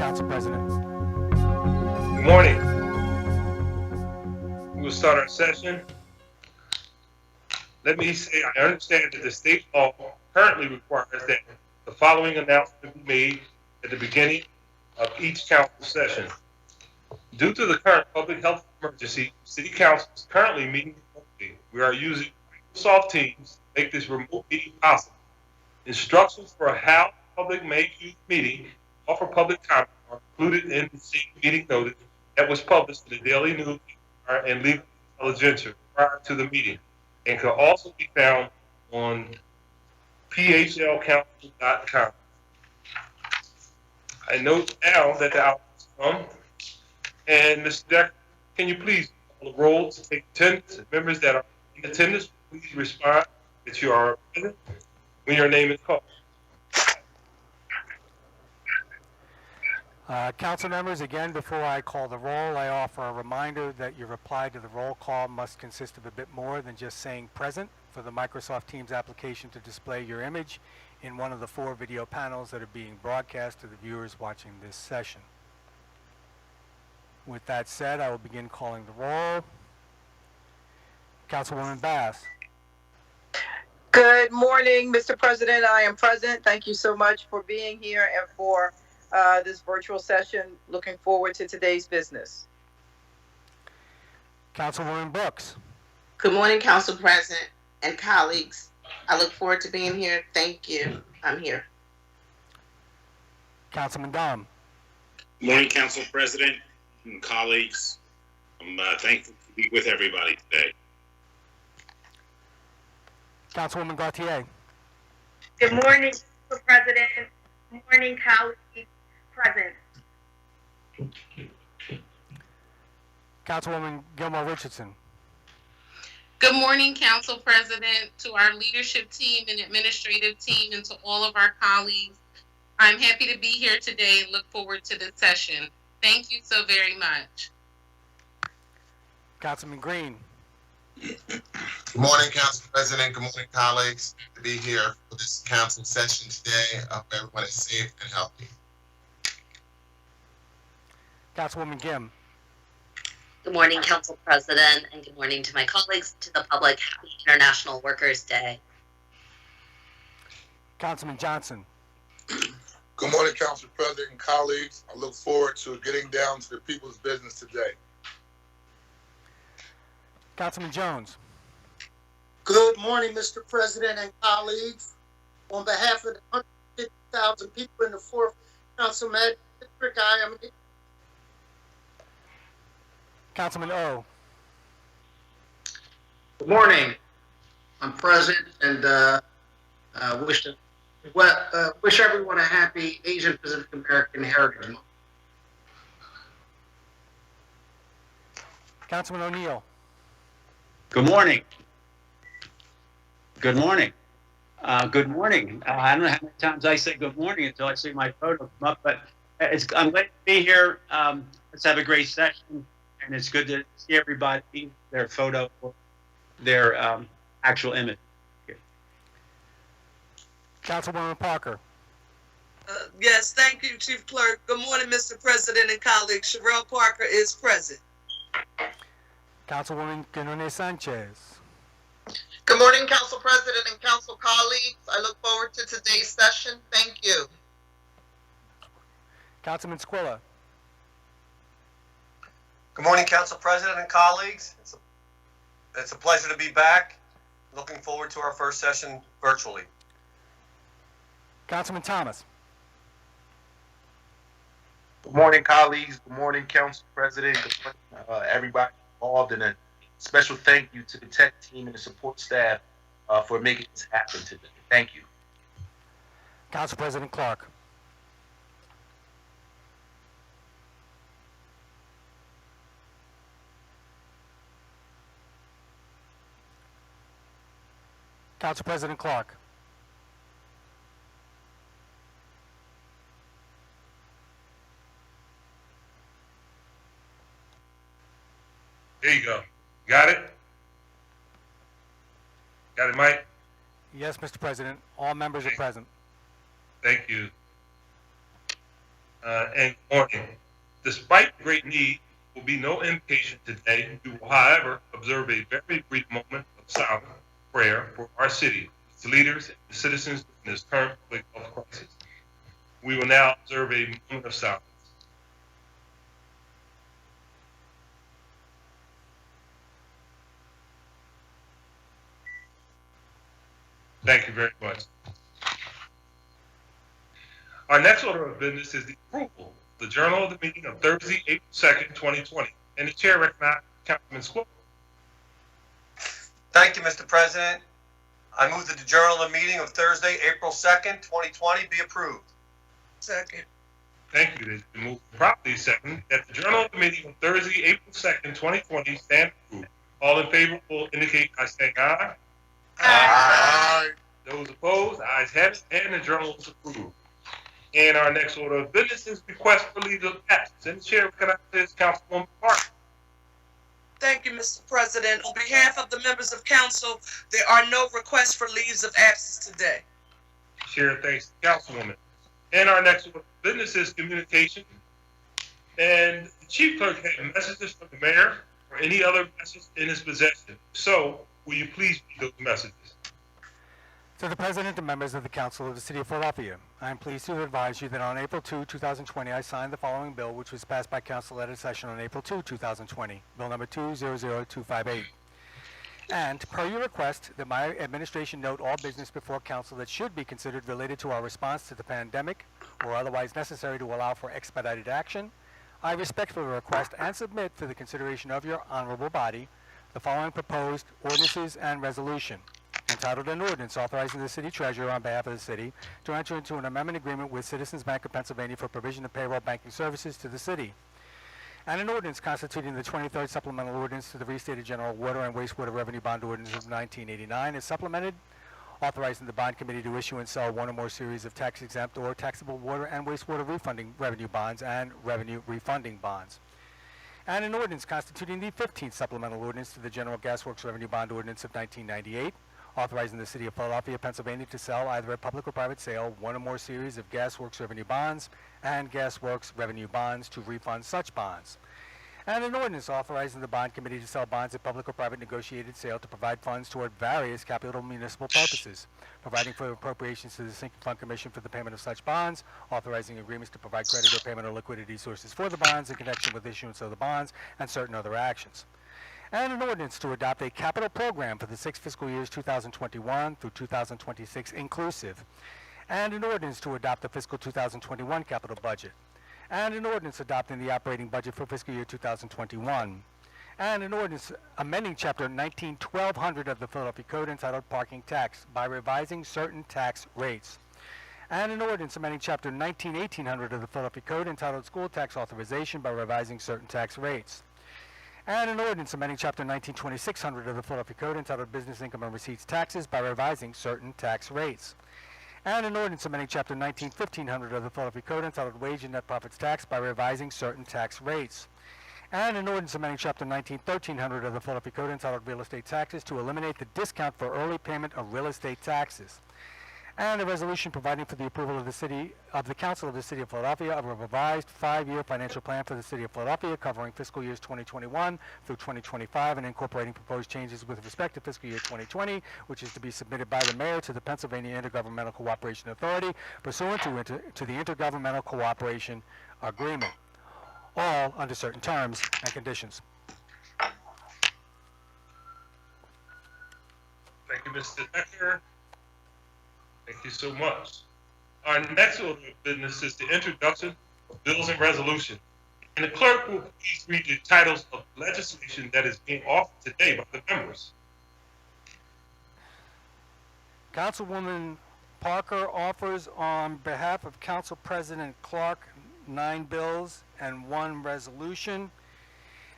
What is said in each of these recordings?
Council President. Good morning. We will start our session. Let me say, I understand that the state law currently requires that the following announcement be made at the beginning of each council session. Due to the current public health emergency, City Council is currently meeting remotely. We are using Microsoft Teams to make this remote meeting possible. Instructions for how the public may use the meeting, offer public comment are included in the same meeting notice that was published in the Daily News and Legal Intelligence prior to the meeting, and can also be found on phlcouncil.com. I note now that the hour has come, and Mr. Decker, can you please call the roll to take attendance? Members that are in attendance, please respond that you are present when your name is called. Council members, again, before I call the roll, I offer a reminder that your reply to the roll call must consist of a bit more than just saying present for the Microsoft Teams application to display your image in one of the 4 video panels that are being broadcast to the viewers watching this session. With that said, I will begin calling the roll. Councilwoman Bass. Good morning, Mr. President. I am present. Thank you so much for being here and for this virtual session. Looking forward to today's business. Councilwoman Brooks. Good morning, Council President and colleagues. I look forward to being here. Thank you. I'm here. Councilman Dom. Good morning, Council President and colleagues. I'm thankful to be with everybody today. Councilwoman Gautier. Good morning, Mr. President. Good morning, colleagues. Present. Councilwoman Gilmore Richardson. Good morning, Council President, to our leadership team and administrative team, and to all of our colleagues. I'm happy to be here today and look forward to this session. Thank you so very much. Councilman Green. Good morning, Council President. Good morning, colleagues. To be here for this council session today. I hope everyone is safe and healthy. Councilwoman Gim. Good morning, Council President, and good morning to my colleagues, to the public. Happy International Workers' Day. Councilman Johnson. Good morning, Council President and colleagues. I look forward to getting down to the people's business today. Councilman Jones. Good morning, Mr. President and colleagues. On behalf of the 150,000 people in the 4th Councilman District, I am here. Councilman O. Good morning. I'm present and wish everyone a happy Asian Pacific American Heritage Month. Councilman O'Neill. Good morning. Good morning. Good morning. I don't know how many times I say good morning until I see my photo come up, but I'm glad to be here. Let's have a great session, and it's good to see everybody, their photo, their actual image. Councilwoman Parker. Yes, thank you, Chief Clerk. Good morning, Mr. President and colleagues. Sherelle Parker is present. Councilwoman Guinone Sanchez. Good morning, Council President and Council colleagues. I look forward to today's session. Thank you. Councilman Squilla. Good morning, Council President and colleagues. It's a pleasure to be back. Looking forward to our first session virtually. Councilman Thomas. Good morning, colleagues. Good morning, Council President. Good morning, everybody involved, and a special thank you to the tech team and the support staff for making this happen today. Thank you. Council President Clark. Council President Clark. There you go. Got it? Got it, Mike? Yes, Mr. President. All members are present. Thank you. and good morning. Despite the great need, there will be no inpatient today. We will, however, observe a very brief moment of silent prayer for our city, its leaders, and the citizens in this current public health crisis. We will now observe a moment of silence. Thank you very much. Our next order of business is the approval of the Journal of the meeting of Thursday, April 2nd, 2020. And the chair recognizes Councilman Squilla. Thank you, Mr. President. I move that the Journal of the meeting of Thursday, April 2nd, 2020 be approved. Second. Thank you. It's been moved properly second that the Journal of the meeting of Thursday, April 2nd, 2020 stand approved. All in favor will indicate by saying aye. Aye. Those opposed, ayes have it, and the Journal is approved. And our next order of business is request for leave of absence. And the chair recognizes Councilwoman Parker. Thank you, Mr. President. On behalf of the members of council, there are no requests for leaves of absence today. Chair thanks the Councilwoman. And our next order of business is communication. And the chief clerk had messages from the mayor or any other message in his possession. So, will you please read those messages? To the President and members of the Council of the City of Philadelphia, I am pleased to advise you that on April 2, 2020, I signed the following bill, which was passed by Council at a session on April 2, 2020, Bill number 200258. And, per your request, that my administration note all business before Council that should be considered related to our response to the pandemic or otherwise necessary to allow for expedited action, I respectfully request and submit for the consideration of your honorable body the following proposed ordinances and resolution. Entitled an ordinance authorizing the city treasurer on behalf of the city to enter into an amendment agreement with Citizens Bank of Pennsylvania for provision of payroll banking services to the city. And an ordinance constituting the 23rd supplemental ordinance to the restated general water and wastewater revenue bond ordinance of 1989 is supplemented, authorizing the bond committee to issue and sell one or more series of tax-exempt or taxable water and wastewater refunding revenue bonds and revenue refunding bonds. And an ordinance constituting the 15th supplemental ordinance to the general gas works revenue bond ordinance of 1998, authorizing the City of Philadelphia, Pennsylvania to sell either at public or private sale one or more series of Gas Works revenue bonds and Gas Works revenue bonds to refund such bonds. And an ordinance authorizing the bond committee to sell bonds at public or private negotiated sale to provide funds toward various capital municipal purposes, providing for appropriations to the Sinking Fund Commission for the payment of such bonds, authorizing agreements to provide credit or payment or liquidity sources for the bonds in connection with issuance of the bonds, and certain other actions. And an ordinance to adopt a capital program for the 6 fiscal years 2021 through 2026 inclusive. And an ordinance to adopt the fiscal 2021 capital budget. And an ordinance adopting the operating budget for fiscal year 2021. And an ordinance amending Chapter 19-1200 of the Philadelphia Code entitled Parking Tax by revising certain tax rates. And an ordinance amending Chapter 19-1800 of the Philadelphia Code entitled School Tax Authorization by revising certain tax rates. And an ordinance amending Chapter 19-2600 of the Philadelphia Code entitled Business Income and Receipts Taxes by revising certain tax rates. And an ordinance amending Chapter 19-1500 of the Philadelphia Code entitled Wage and Net Profits Tax by revising certain tax rates. And an ordinance amending Chapter 19-1300 of the Philadelphia Code entitled Real Estate Taxes to eliminate the discount for early payment of real estate taxes. And a resolution providing for the approval of the Council of the City of Philadelphia of a revised 5-year financial plan for the City of Philadelphia covering fiscal years 2021 through 2025 and incorporating proposed changes with respect to fiscal year 2020, which is to be submitted by the mayor to the Pennsylvania Intergovernmental Cooperation Authority pursuant to the Intergovernmental Cooperation Agreement, all under certain terms and conditions. Thank you, Mr. Decker. Thank you so much. Our next order of business is the introduction of bills and resolution. And the clerk will please read the titles of legislation that is being offered today by the members. Councilwoman Parker offers on behalf of Council President Clark 9 bills and 1 resolution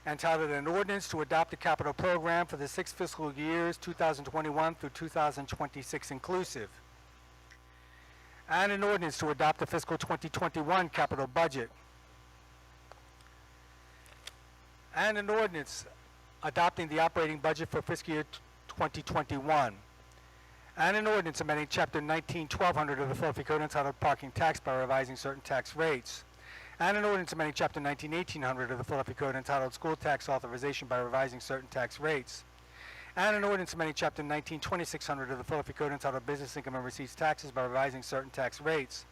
entitled an ordinance to adopt a capital program for the 6 fiscal years 2021 through 2026 inclusive. And an ordinance to adopt the fiscal 2021 capital budget. And an ordinance adopting the operating budget for fiscal year 2021. And an ordinance amending Chapter 19-1200 of the Philadelphia Code entitled Parking Tax by revising certain tax rates. And an ordinance amending Chapter 19-1800 of the Philadelphia Code entitled School Tax Authorization by revising certain tax rates. And an ordinance amending Chapter 19-2600 of the Philadelphia Code entitled Business Income and Receipts Taxes by revising certain tax rates.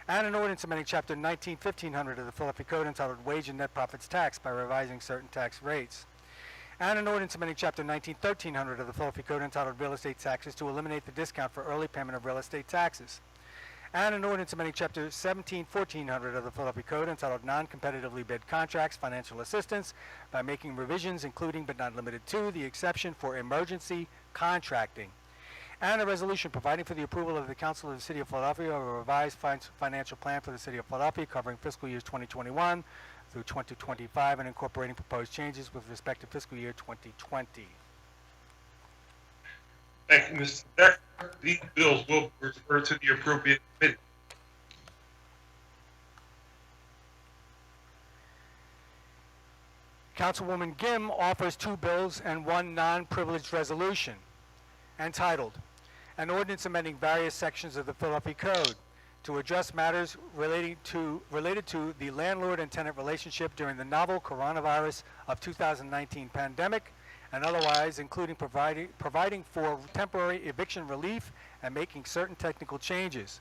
And an ordinance amending Chapter 19-1500 of the Philadelphia Code entitled Wage and Net Profits Tax by revising certain tax rates. And an ordinance amending Chapter 19-1300 of the Philadelphia Code entitled Real Estate Taxes to eliminate the discount for early payment of real estate taxes. And an ordinance amending Chapter 17-1400 of the Philadelphia Code entitled Non-Competitively Bid Contracts, Financial Assistance by making revisions including but not limited to the exception for emergency contracting. And a resolution providing for the approval of the Council of the City of Philadelphia of a revised financial plan for the City of Philadelphia covering fiscal years 2021 through 2025 and incorporating proposed changes with respect to fiscal year 2020. Thank you, Mr. Decker. These bills will be referred to the appropriate committee. Councilwoman Gim offers 2 bills and 1 non-privileged resolution entitled, An Ordinance Amending Various Sections of the Philadelphia Code to address matters related to the landlord and tenant relationship during the novel coronavirus of 2019 pandemic and otherwise, including providing for temporary eviction relief and making certain technical changes.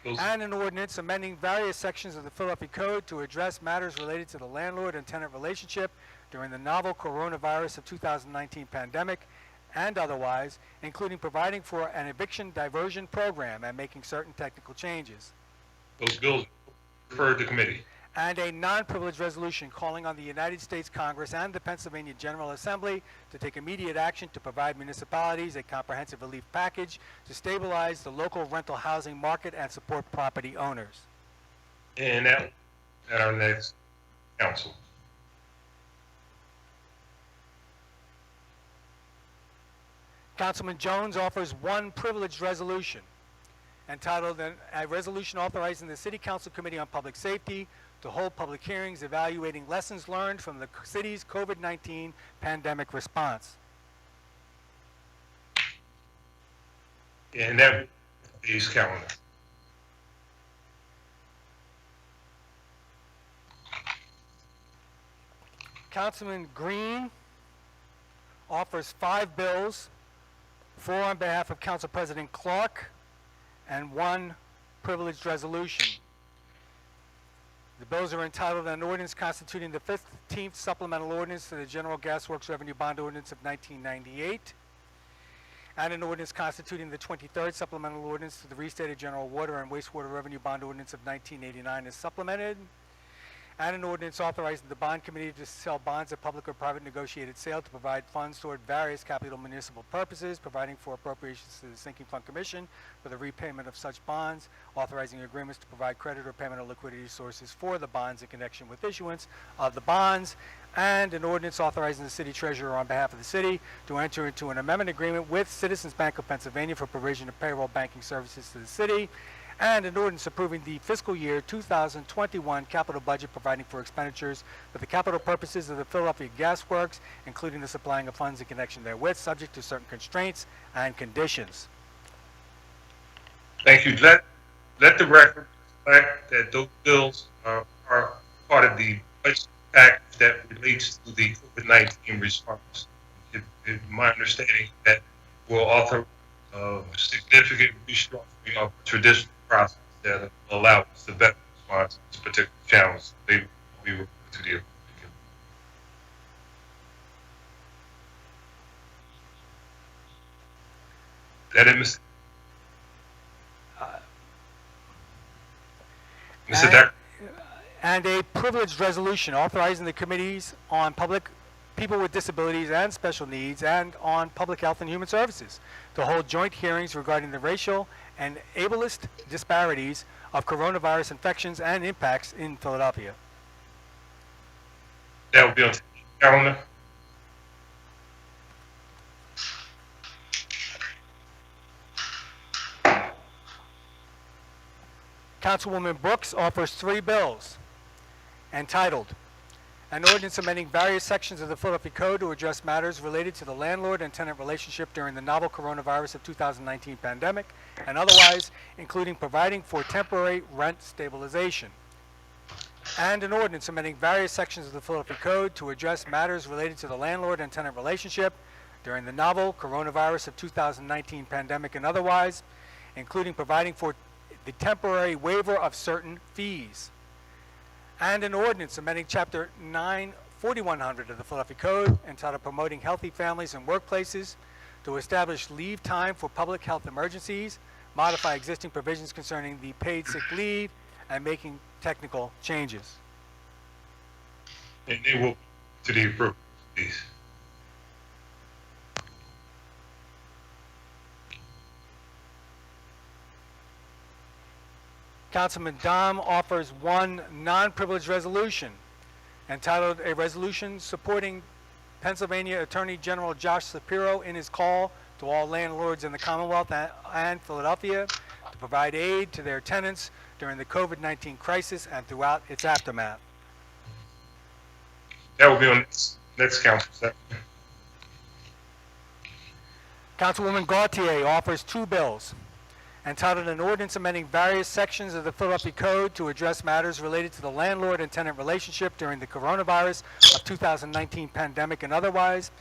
And an ordinance amending various sections of the Philadelphia Code to address matters related to the landlord and tenant relationship during the novel coronavirus of 2019 pandemic and otherwise, including providing for an eviction diversion program and making certain technical changes. Those bills referred to committee. And a non-privileged resolution calling on the United States Congress and the Pennsylvania General Assembly to take immediate action to provide municipalities a comprehensive relief package to stabilize the local rental housing market and support property owners. And that at our next council. Councilman Jones offers 1 privileged resolution entitled a resolution authorizing the City Council Committee on Public Safety to hold public hearings evaluating lessons learned from the city's COVID-19 pandemic response. And that is calendar. Councilman Green offers 5 bills, 4 on behalf of Council President Clark, and 1 privileged resolution. The bills are entitled An Ordinance Constituting the 15th Supplemental Ordinance to the General Gas Works Revenue Bond Ordinance of 1998, and an ordinance constituting the 23rd Supplemental Ordinance to the Restated General Water and Wastewater Revenue Bond Ordinance of 1989 as supplemented, and an ordinance authorizing the bond committee to sell bonds at public or private negotiated sale to provide funds toward various capital municipal purposes, providing for appropriations to the Sinking Fund Commission for the repayment of such bonds, authorizing agreements to provide credit or payment of liquidity sources for the bonds in connection with issuance of the bonds, and an ordinance authorizing the city treasurer on behalf of the city to enter into an amendment agreement with Citizens Bank of Pennsylvania for provision of payroll banking services to the city, and an ordinance approving the fiscal year 2021 capital budget providing for expenditures for the capital purposes of the Philadelphia Gas Works, including the supplying of funds in connection therewith, subject to certain constraints and conditions. Thank you. Let the record reflect that those bills are part of the budget package that relates to the COVID-19 response. It's my understanding that will author significant restructuring of traditional process that will allow us to better respond to this particular challenge. They will be referred to the that it, Mr. Decker. And a privileged resolution authorizing the committees on people with disabilities and special needs and on public health and human services to hold joint hearings regarding the racial and ableist disparities of coronavirus infections and impacts in Philadelphia. That will be on the calendar. Councilwoman Brooks offers 3 bills entitled An Ordinance Amending Various Sections of the Philadelphia Code to address matters related to the landlord and tenant relationship during the novel coronavirus of 2019 pandemic and otherwise, including providing for temporary rent stabilization. and an ordinance amending various sections of the Philadelphia Code to address matters related to the landlord and tenant relationship during the novel coronavirus of 2019 pandemic and otherwise, including providing for the temporary waiver of certain fees, and an ordinance amending Chapter 94100 of the Philadelphia Code entitled Promoting Healthy Families and Workplaces to establish leave time for public health emergencies, modify existing provisions concerning the paid sick leave, and making technical changes. And they will to the appropriate please. Councilman Dom offers one non-privileged resolution entitled A Resolution Supporting Pennsylvania Attorney General Josh Shapiro in his call to all landlords in the Commonwealth and Philadelphia to provide aid to their tenants during the COVID-19 crisis and throughout its aftermath. That will be on next council session. Councilwoman Gautier offers two bills entitled An Ordinance Amending Various Sections of the Philadelphia Code to address matters related to the landlord and tenant relationship during the coronavirus of 2019 pandemic and otherwise,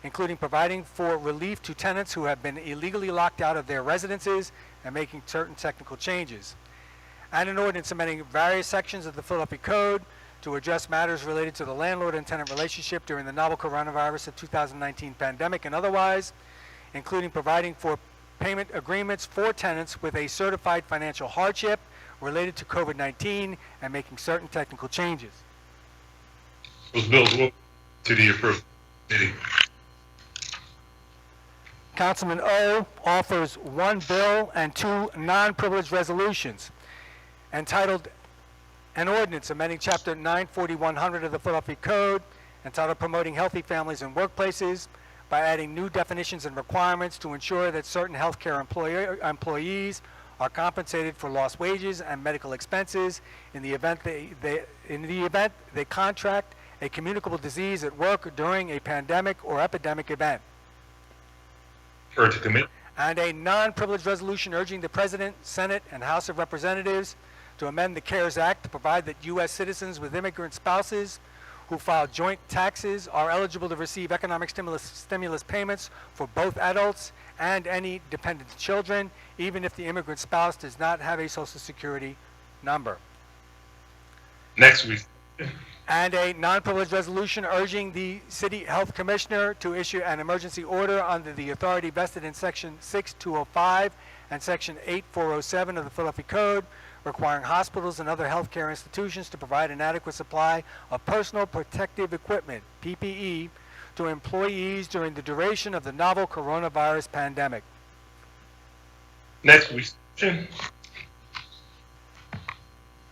including providing for relief to tenants who have been illegally locked out of their residences and making certain technical changes. And an ordinance amending various sections of the Philadelphia Code to address matters related to the landlord and tenant relationship during the novel coronavirus of 2019 pandemic and otherwise, including providing for payment agreements for tenants with a certified financial hardship related to COVID-19 and making certain technical changes. Those bills will to the appropriate committee. Councilman O offers one bill and two non-privileged resolutions entitled An Ordinance Amending Chapter 94100 of the Philadelphia Code entitled Promoting Healthy Families and Workplaces by adding new definitions and requirements to ensure that certain healthcare employees are compensated for lost wages and medical expenses in the event they contract a communicable disease at work during a pandemic or epidemic event. Refer to committee. And a non-privileged resolution urging the President, Senate, and House of Representatives to amend the CARES Act to provide that U.S. citizens with immigrant spouses who file joint taxes are eligible to receive economic stimulus payments for both adults and any dependent children, even if the immigrant spouse does not have a Social Security number. Next week. And a non-privileged resolution urging the City Health Commissioner to issue an emergency order under the authority vested in Section 6205 and Section 8407 of the Philadelphia Code, requiring hospitals and other healthcare institutions to provide an adequate supply of personal protective equipment, PPE, to employees during the duration of the novel coronavirus pandemic. Next week's session.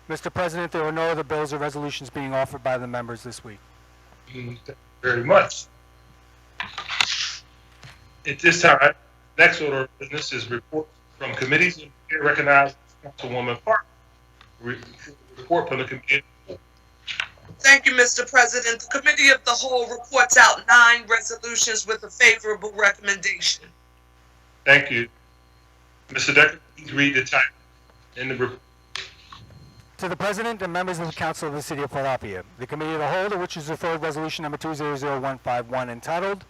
Mr. President, there are no other bills or resolutions being offered by the members this week. Thank you very much. At this time, next order of business is reports from committees, and I recognize Councilwoman Park. Report from the committee. Thank you, Mr. President. The Committee of the Whole reports out 9 resolutions with a favorable recommendation. Thank you. Mr. Decker, please read the title and the report. To the President and members of the Council of the City of Philadelphia, the Committee of the Whole, to which is referred Resolution Number 200151, entitled,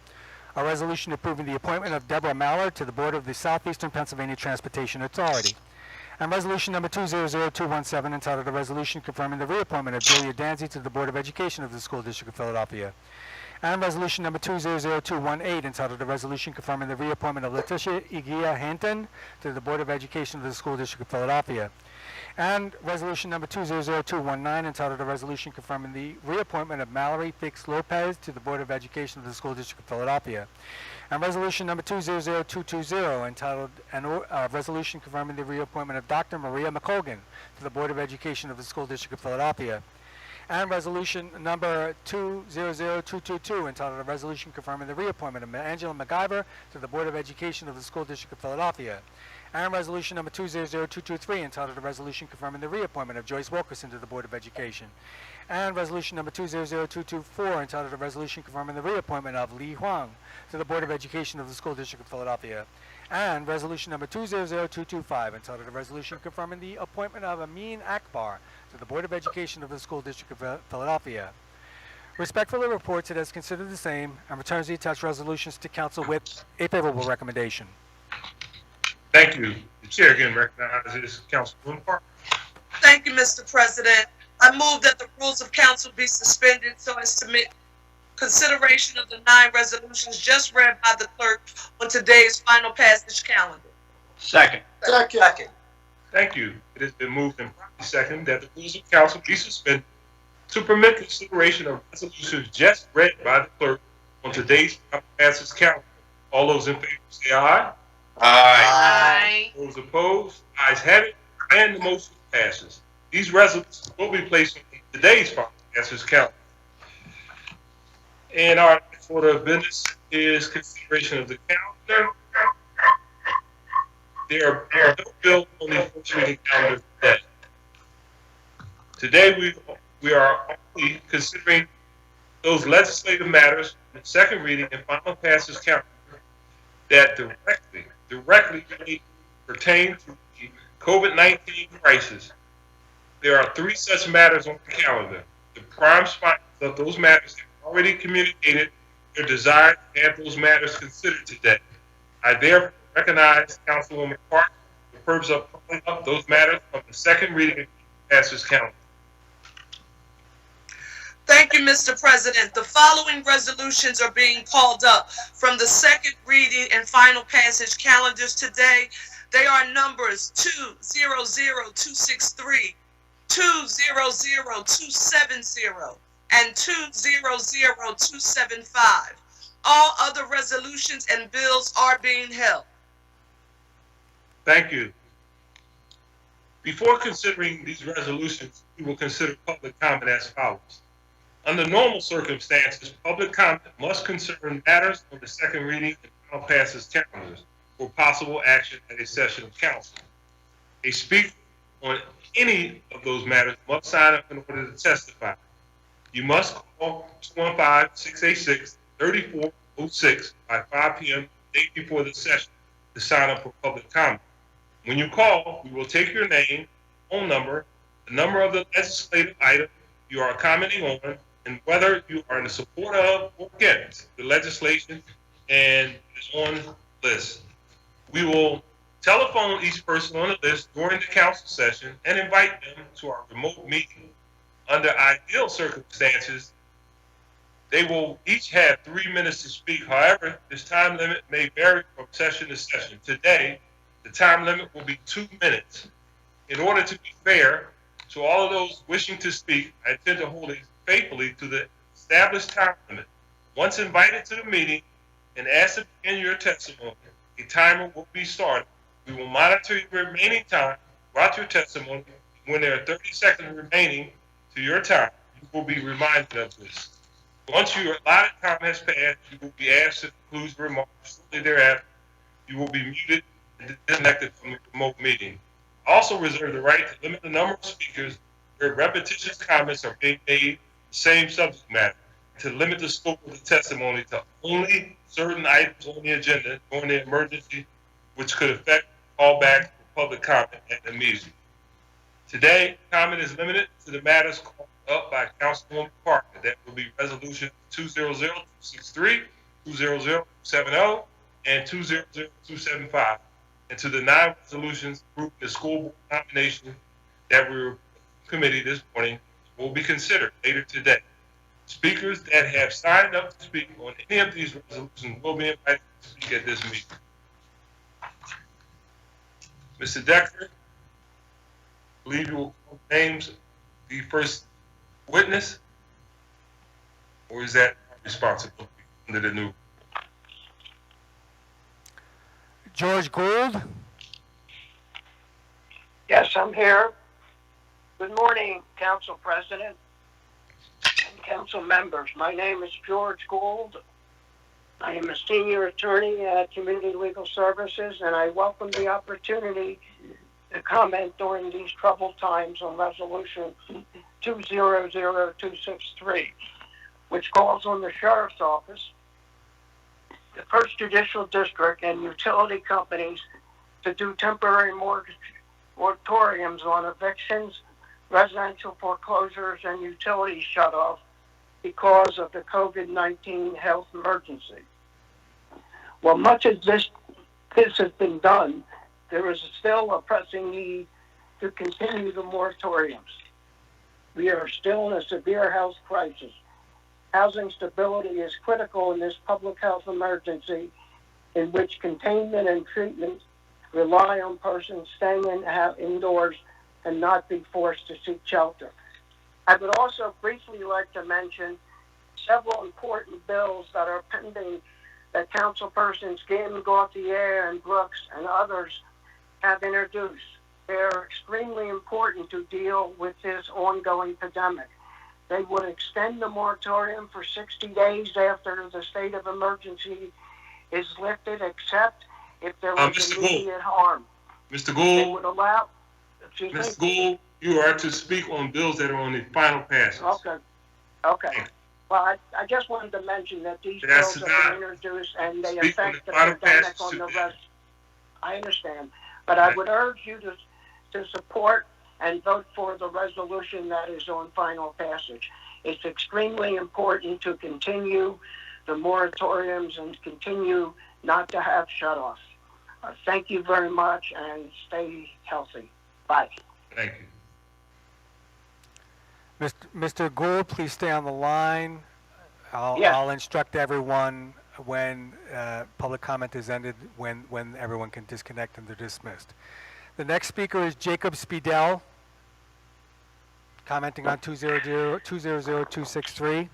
A Resolution Approving the Appointment of Deborah Mallard to the Board of the Southeastern Pennsylvania Transportation Authority. And Resolution Number 200217, entitled A Resolution Confirming the Reappointment of Julia Danzy to the Board of Education of the School District of Philadelphia. And Resolution Number 200218, entitled A Resolution Confirming the Reappointment of Letitia Igia Hanton to the Board of Education of the School District of Philadelphia. And Resolution Number 200219, entitled A Resolution Confirming the Reappointment of Mallory Fix Lopez to the Board of Education of the School District of Philadelphia. And Resolution Number 200220, entitled A Resolution Confirming the Reappointment of Dr. Maria McColgan to the Board of Education of the School District of Philadelphia. And Resolution Number 200222, entitled A Resolution Confirming the Reappointment of Angela MacGyver to the Board of Education of the School District of Philadelphia. And Resolution Number 200223, entitled A Resolution Confirming the Reappointment of Joyce Wilkerson to the Board of Education. And Resolution Number 200224, entitled A Resolution Confirming the Reappointment of Li Huang to the Board of Education of the School District of Philadelphia. And resolution number 200225, entitled a resolution confirming the appointment of Amin Akbar to the Board of Education of the School District of Philadelphia. Respectfully reports it has considered the same and returns the attached resolutions to council with a favorable recommendation. Thank you. The chair again recognizes Councilwoman Parker. Thank you, Mr. President. I move that the rules of council be suspended so as to make consideration of the 9 resolutions just read by the clerk on today's final passage calendar. Second. Second. Thank you. It has been moved and properly seconded that the rules of council be suspended to permit consideration of resolutions just read by the clerk on today's final passage calendar. All those in favor say aye. Aye. Those opposed, ayes have it, and the motion passes. These resolutions will be placed on today's final passage calendar. And our next order of business is consideration of the calendar. There are no bills on the first reading calendar today. Today we are only considering those legislative matters in the second reading and final passage calendar that directly pertain to the COVID-19 crisis. There are 3 such matters on the calendar. The prime sponsors of those matters have already communicated their desire to have those matters considered today. I therefore recognize Councilwoman Park for the purpose of pulling up those matters from the second reading and passage calendar. Thank you, Mr. President. The following resolutions are being called up from the second reading and final passage calendars today. They are numbers 200263, 200270, and 200275. All other resolutions and bills are being held. Thank you. Before considering these resolutions, we will consider public comment as follows. Under normal circumstances, public comment must concern matters on the second reading and final passage calendars for possible action at a session of council. A speaker on any of those matters must sign up in order to testify. You must call 215-686-3406 by 5 p.m. the day before the session to sign up for public comment. When you call, we will take your name, phone number, the number of the legislative item you are commenting on, and whether you are in support of or against the legislation and is on the list. We will telephone each person on the list during the council session and invite them to our remote meeting. Under ideal circumstances, they will each have 3 minutes to speak. However, this time limit may vary from session to session. Today, the time limit will be 2 minutes. In order to be fair to all of those wishing to speak, I intend to hold it faithfully to the established time limit. Once invited to the meeting and asked to begin your testimony, a timer will be started. We will monitor your remaining time throughout your testimony. When there are 30 seconds remaining to your time, you will be reminded of this. Once your allotted time has passed, you will be asked to conclude your remarks. Shortly thereafter, you will be muted and disconnected from the remote meeting. Also reserve the right to limit the number of speakers where repetitious comments are being made the same subject matter, to limit the scope of the testimony to only certain items on the agenda during the emergency, which could affect callback for public comment at the meeting. Today, comment is limited to the matters called up by Councilwoman Parker. That will be resolution 200263, 200270, and 200275. And to the 9 resolutions grouped in the school board nomination that we were committee this morning will be considered later today. Speakers that have signed up to speak on any of these resolutions will be invited to speak at this meeting. Mr. Decker, I believe you will call names the first witness, or is that responsibility under the new? George Gould. Yes, I'm here. Good morning, Council President and Council members. My name is George Gould. I am a senior attorney at Community Legal Services, and I welcome the opportunity to comment during these troubled times on Resolution 200263, which calls on the Sheriff's Office the First Judicial District and utility companies to do temporary moratoriums on evictions, residential foreclosures, and utility shutoff because of the COVID-19 health emergency. While much of this has been done, there is still a pressing need to continue the moratoriums. We are still in a severe health crisis. Housing stability is critical in this public health emergency in which containment and treatment rely on persons staying indoors and not be forced to seek shelter. I would also briefly like to mention several important bills that are pending that councilpersons Ginn, Gauthier, and Brooks and others have introduced. They're extremely important to deal with this ongoing pandemic. They would extend the moratorium for 60 days after the state of emergency is lifted, except if there was Mr. immediate harm. Mr. They Gould, would allow. Excuse me? Mr. Gould, you are to speak on bills that are on the final passage. Okay. Well, I just wanted to mention that these That's bills have not- been introduced and they Speak on affect the the final pandemic passage on the today. rest. I understand, but I would urge you to support and vote for the resolution that is on final passage. It's extremely important to continue the moratoriums and continue not to have shutoffs. Thank you very much and stay healthy. Bye. Thank you. Mr. Gould, please stay on the line. Yes. I'll instruct everyone when public comment is ended, when everyone can disconnect and they're dismissed. The next speaker is Jacob Spidel, commenting on 200-263.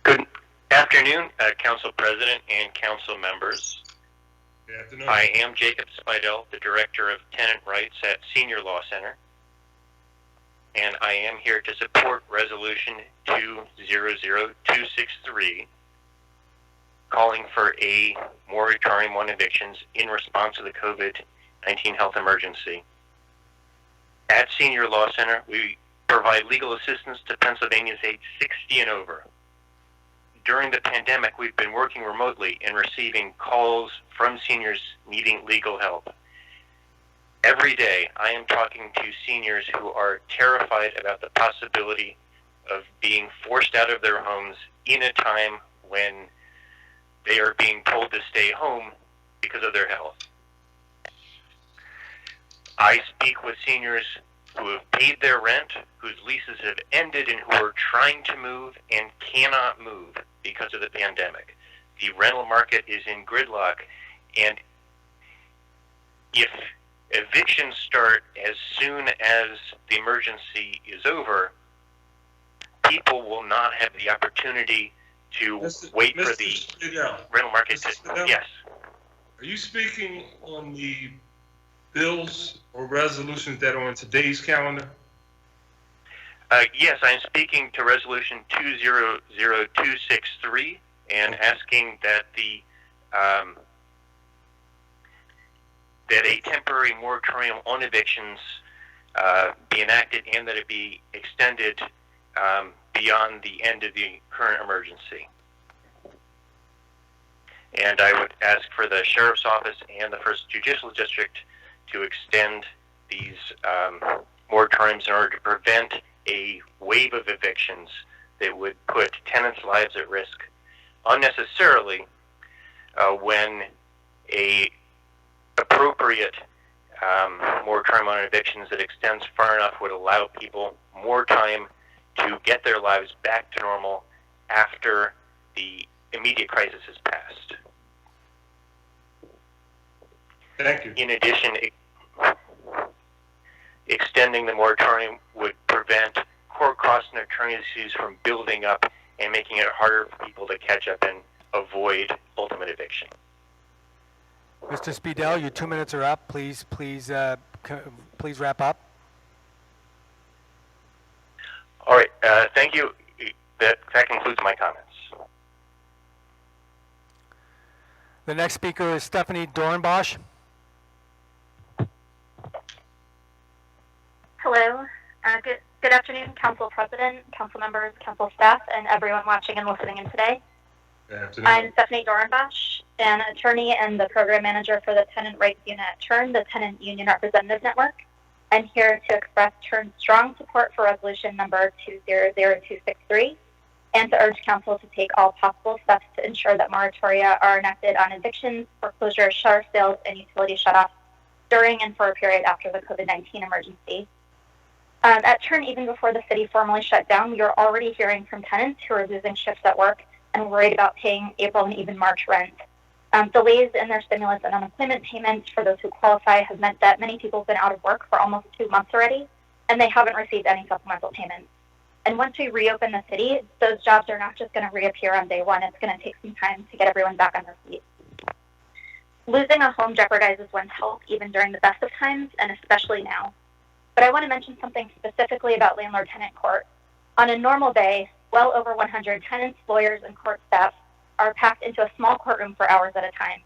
Good afternoon, Council President and Council members. Good afternoon. I am Jacob Spidel, the Director of Tenant Rights at Senior Law Center, and I am here to support Resolution 200-263, calling for a moratorium on evictions in response to the COVID-19 health emergency. At Senior Law Center, we provide legal assistance to Pennsylvanians aged 60 and over. During the pandemic, we've been working remotely and receiving calls from seniors needing legal help. Every day, I am talking to seniors who are terrified about the possibility of being forced out of their homes in a time when they are being told to stay home because of their health. I speak with seniors who have paid their rent, whose leases have ended, and who are trying to move and cannot move because of the pandemic. The rental market is in gridlock, and if evictions start as soon as the emergency is over, people will not have the opportunity to wait for the rental market to... Yes. Are you speaking on the bills or resolutions that are on today's calendar? Yes, I'm speaking to Resolution 200-263 and asking that that a temporary moratorium on evictions be enacted and that it be extended beyond the end of the current emergency. And I would ask for the Sheriff's Office and the First Judicial District to extend these moratoriums in order to prevent a wave of evictions that would put tenants' lives at risk unnecessarily when a appropriate moratorium on evictions that extends far enough would allow people more time to get their lives back to normal after the immediate crisis has passed. Thank you. In addition, extending the moratorium would prevent court costs and attorney's fees from building up and making it harder for people to catch up and avoid ultimate eviction. Mr. Spidel, your 2 minutes are up. Please wrap up. All right, thank you. That concludes my comments. The next speaker is Stephanie Dornbosch. Hello. Good afternoon, Council President, Council members, Council staff, and everyone watching and listening in today. Good afternoon. I'm Stephanie Dorenbach, an attorney and the program manager for the Tenant Rights Unit at TURN, the Tenant Union Representative Network. I'm here to express TURN's strong support for resolution number 200263 and to urge council to take all possible steps to ensure that moratoria are enacted on evictions, foreclosure, shutter sales, and utility shutoffs during and for a period after the COVID-19 emergency. At TURN, even before the city formally shut down, we are already hearing from tenants who are losing shifts at work and worried about paying April and even March rent. Delays in their stimulus and unemployment payments for those who qualify have meant that many people have been out of work for almost 2 months already, and they haven't received any supplemental payments. And once we reopen the city, those jobs are not just going to reappear on day one. It's going to take some time to get everyone back on their feet. Losing a home jeopardizes one's health even during the best of times, and especially now. But I want to mention something specifically about landlord-tenant court. On a normal day, well over 100 tenants, lawyers, and court staff are packed into a small courtroom for hours at a time.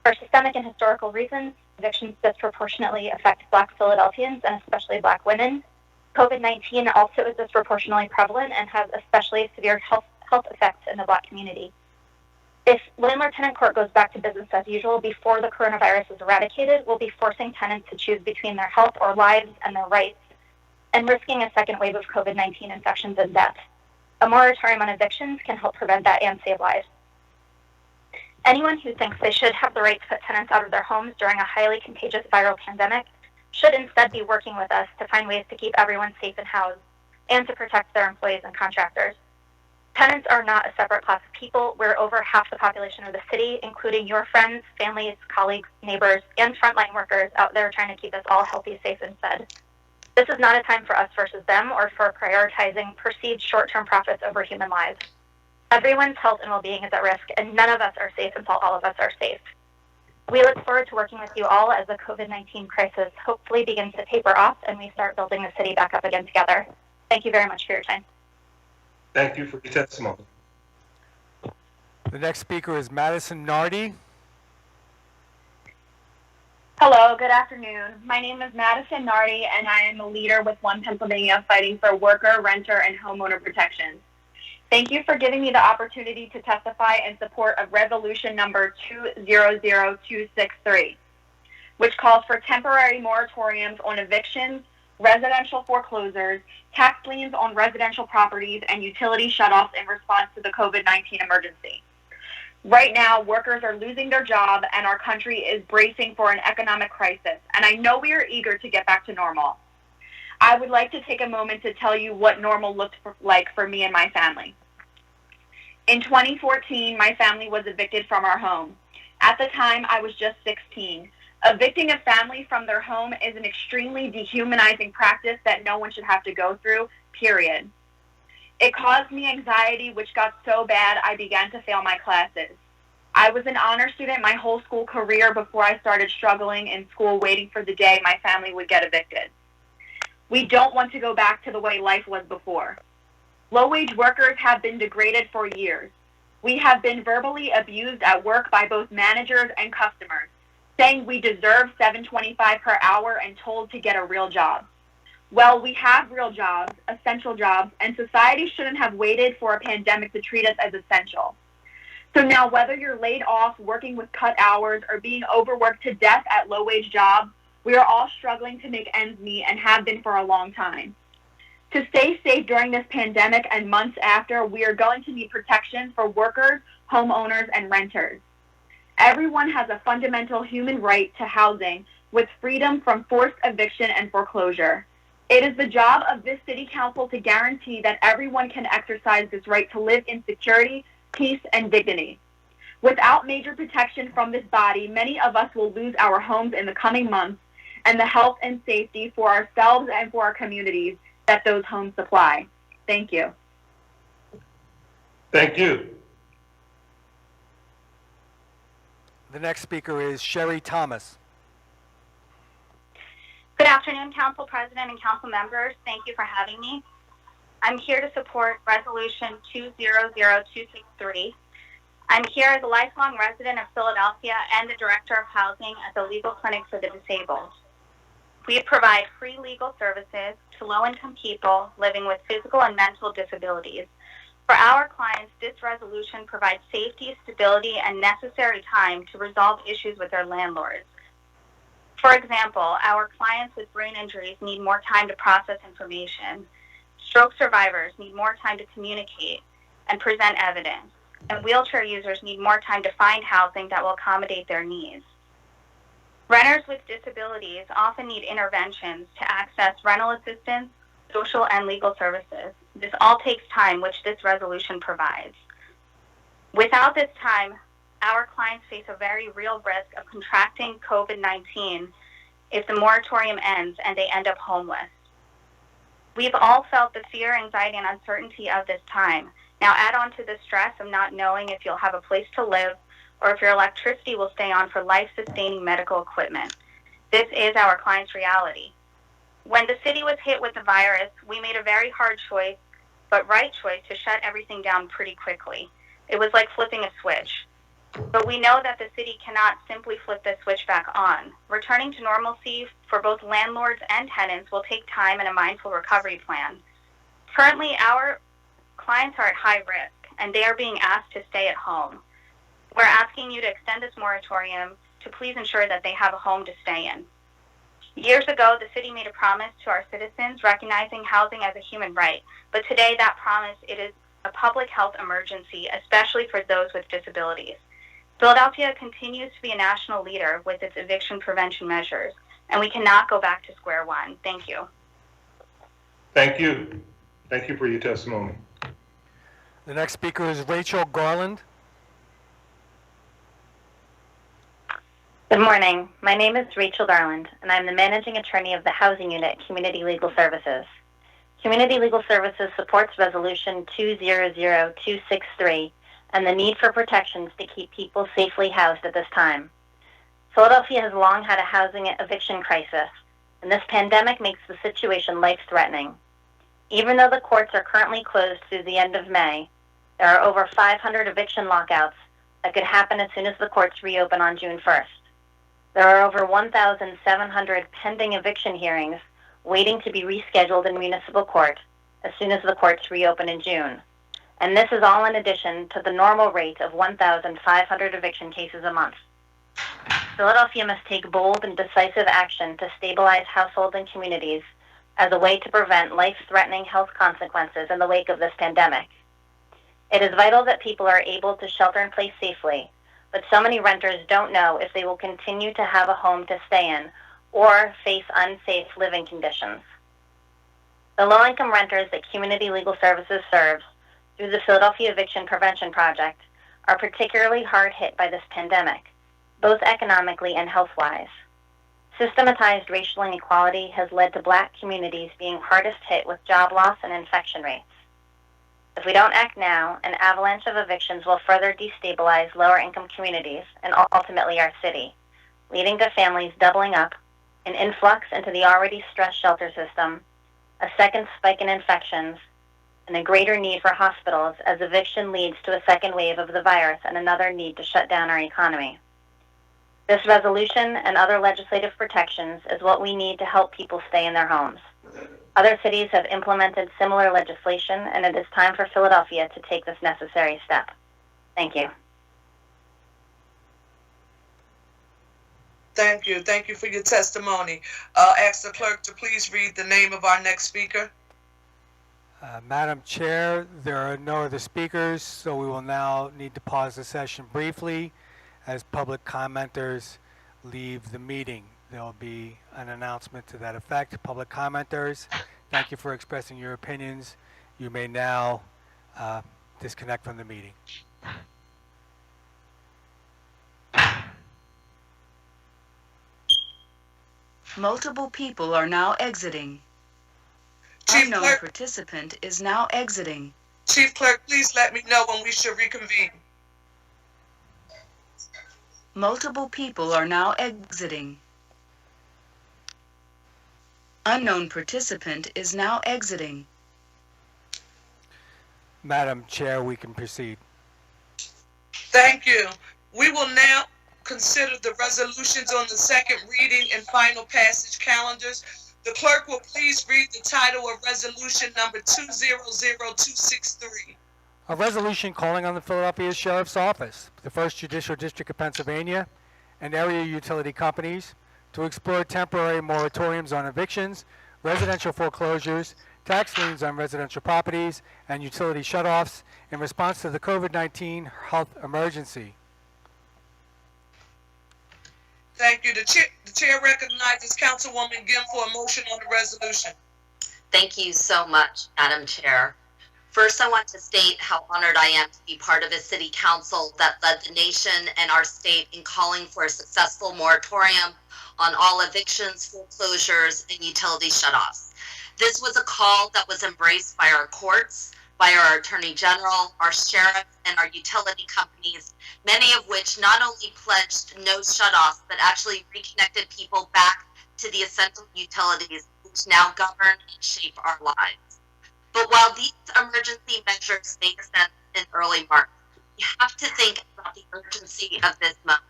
For systemic and historical reasons, evictions disproportionately affect Black Philadelphians and especially Black women. COVID-19 also is disproportionately prevalent and has especially severe health effects in the Black community. If landlord-tenant court goes back to business as usual before the coronavirus is eradicated, we'll be forcing tenants to choose between their health or lives and their rights, and risking a second wave of COVID-19 infections and death. A moratorium on evictions can help prevent that and save lives. Anyone who thinks they should have the right to put tenants out of their homes during a highly contagious viral pandemic should instead be working with us to find ways to keep everyone safe and housed, and to protect their employees and contractors. Tenants are not a separate class of people. We're over half the population of the city, including your friends, families, colleagues, neighbors, and frontline workers out there trying to keep us all healthy, safe, and fed. This is not a time for us versus them or for prioritizing perceived short-term profits over human lives. Everyone's health and well-being is at risk, and none of us are safe until all of us are safe. We look forward to working with you all as the COVID-19 crisis hopefully begins to taper off and we start building the city back up again together. Thank you very much for your time. Thank you for your testimony. The next speaker is Madison Nardi. Hello, good afternoon. My name is Madison Nardi, and I am a leader with One Pennsylvania fighting for worker, renter, and homeowner protections. Thank you for giving me the opportunity to testify in support of resolution number 200263, which calls for temporary moratoriums on evictions, residential foreclosures, tax liens on residential properties, and utility shutoffs in response to the COVID-19 emergency. Right now, workers are losing their job and our country is bracing for an economic crisis, and I know we are eager to get back to normal. I would like to take a moment to tell you what normal looked like for me and my family. In 2014, my family was evicted from our home. At the time, I was just 16. Evicting a family from their home is an extremely dehumanizing practice that no one should have to go through, period. It caused me anxiety, which got so bad I began to fail my classes. I was an honor student my whole school career before I started struggling in school, waiting for the day my family would get evicted. We don't want to go back to the way life was before. Low-wage workers have been degraded for years. We have been verbally abused at work by both managers and customers, saying we deserve $7.25 per hour and told to get a real job. Well, we have real jobs, essential jobs, and society shouldn't have waited for a pandemic to treat us as essential. So now, whether you're laid off, working with cut hours, or being overworked to death at low-wage jobs, we are all struggling to make ends meet and have been for a long time. To stay safe during this pandemic and months after, we are going to need protection for workers, homeowners, and renters. Everyone has a fundamental human right to housing with freedom from forced eviction and foreclosure. It is the job of this city council to guarantee that everyone can exercise this right to live in security, peace, and dignity. Without major protection from this body, many of us will lose our homes in the coming months and the health and safety for ourselves and for our communities that those homes supply. Thank you. Thank you. The next speaker is Sherry Thomas. Good afternoon, Council President and Council members. Thank you for having me. I'm here to support Resolution 200263. I'm here as a lifelong resident of Philadelphia and the Director of Housing at the Legal Clinic for the Disabled. We provide free legal services to low-income people living with physical and mental disabilities. For our clients, this resolution provides safety, stability, and necessary time to resolve issues with their landlords. For example, our clients with brain injuries need more time to process information. Stroke survivors need more time to communicate and present evidence. And wheelchair users need more time to find housing that will accommodate their needs. Renters with disabilities often need interventions to access rental assistance, social and legal services. This all takes time, which this resolution provides. Without this time, our clients face a very real risk of contracting COVID-19 if the moratorium ends and they end up homeless. We've all felt the fear, anxiety, and uncertainty of this time. Now add on to the stress of not knowing if you'll have a place to live or if your electricity will stay on for life-sustaining medical equipment. This is our client's reality. When the city was hit with the virus, we made a very hard choice, but right choice, to shut everything down pretty quickly. It was like flipping a switch. But we know that the city cannot simply flip this switch back on. Returning to normalcy for both landlords and tenants will take time and a mindful recovery plan. Currently, our clients are at high risk, and they are being asked to stay at home. We're asking you to extend this moratorium to please ensure that they have a home to stay in. Years ago, the city made a promise to our citizens recognizing housing as a human right, but today that promise, it is a public health emergency, especially for those with disabilities. Philadelphia continues to be a national leader with its eviction prevention measures, and we cannot go back to square one. Thank you. Thank you. Thank you for your testimony. The next speaker is Rachel Garland. Good morning. My name is Rachel Garland, and I'm the managing attorney of the Housing Unit at Community Legal Services. Community Legal Services supports Resolution 200263 and the need for protections to keep people safely housed at this time. Philadelphia has long had a housing eviction crisis, and this pandemic makes the situation life-threatening. Even though the courts are currently closed through the end of May, there are over 500 eviction lockouts that could happen as soon as the courts reopen on June 1st. There are over 1,700 pending eviction hearings waiting to be rescheduled in municipal court as soon as the courts reopen in June. And this is all in addition to the normal rate of 1,500 eviction cases a month. Philadelphia must take bold and decisive action to stabilize households and communities as a way to prevent life-threatening health consequences in the wake of this pandemic. It is vital that people are able to shelter in place safely, but so many renters don't know if they will continue to have a home to stay in or face unsafe living conditions. The low-income renters that Community Legal Services serves through the Philadelphia Eviction Prevention Project are particularly hard hit by this pandemic, both economically and health-wise. Systematized racial inequality has led to Black communities being hardest hit with job loss and infection rates. If we don't act now, an avalanche of evictions will further destabilize lower-income communities and ultimately our city, leading to families doubling up, an influx into the already stressed shelter system, a second spike in infections, and a greater need for hospitals as eviction leads to a second wave of the virus and another need to shut down our economy. This resolution and other legislative protections is what we need to help people stay in their homes. Other cities have implemented similar legislation, and it is time for Philadelphia to take this necessary step. Thank you. Thank you. Thank you for your testimony. Ask the clerk to please read the name of our next speaker. Madam Chair, there are no other speakers, so we will now need to pause the session briefly as public commenters leave the meeting. There will be an announcement to that effect. Public commenters, thank you for expressing your opinions. You may now disconnect from the meeting. Multiple people are now exiting. Chief Unknown Clerk. participant is now exiting. Chief Clerk, please let me know when we should reconvene. Multiple people are now exiting. Unknown participant is now exiting. Madam Chair, we can proceed. Thank you. We will now consider the resolutions on the second reading and final passage calendars. The clerk will please read the title of resolution number 200263. A resolution calling on the Philadelphia Sheriff's Office, the First Judicial District of Pennsylvania, and area utility companies to explore temporary moratoriums on evictions, residential foreclosures, tax liens on residential properties, and utility shutoffs in response to the COVID-19 health emergency. Thank you. The chair recognizes Councilwoman Gill for a motion on the resolution. Thank you so much, Madam Chair. First, I want to state how honored I am to be part of a city council that led the nation and our state in calling for a successful moratorium on all evictions, foreclosures, and utility shutoffs. This was a call that was embraced by our courts, by our Attorney General, our sheriff, and our utility companies, many of which not only pledged no shutoffs, but actually reconnected people back to the essential utilities which now govern and shape our lives. But while these emergency measures made sense in early March, we have to think about the urgency of this moment.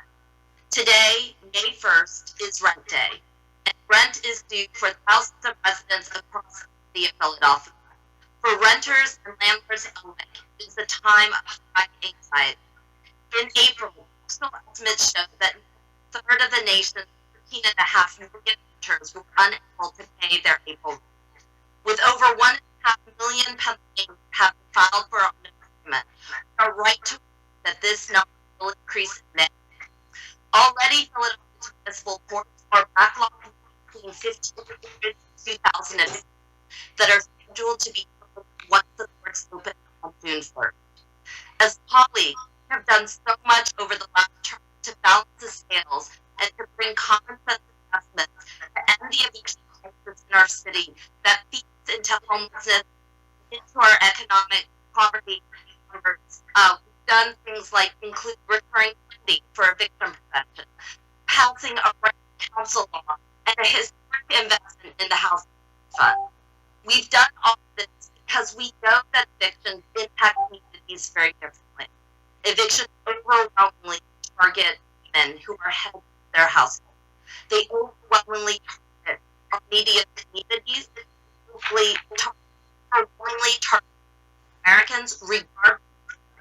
Today, May 1st, is rent day, and rent is due for thousands of residents across the city of Philadelphia. For renters and landlords alike, it is a time of high anxiety. In April, national estimates showed that a third of the nation's 13.5 million renters were unable to pay their April rent. With over 1.5 million Pennsylvanians having filed for unemployment, a right to that this number will increase in May. Already, Philadelphia's municipal courts are backlogged between 1,500 and 2,000 that are scheduled to be closed once the courts open on June 1st. As colleagues, we have done so much over the last term to balance the scales and to bring common sense investments to end the eviction crisis in our city that feeds into homelessness, into our economic poverty numbers. We've done things like include recurring funding for eviction prevention, passing a rent council law, and a historic investment in the housing fund. We've done all of this because we know that evictions impact communities very differently. Evictions overwhelmingly target women who are head of their household. They overwhelmingly target our neediest communities, overwhelmingly target Americans regardless of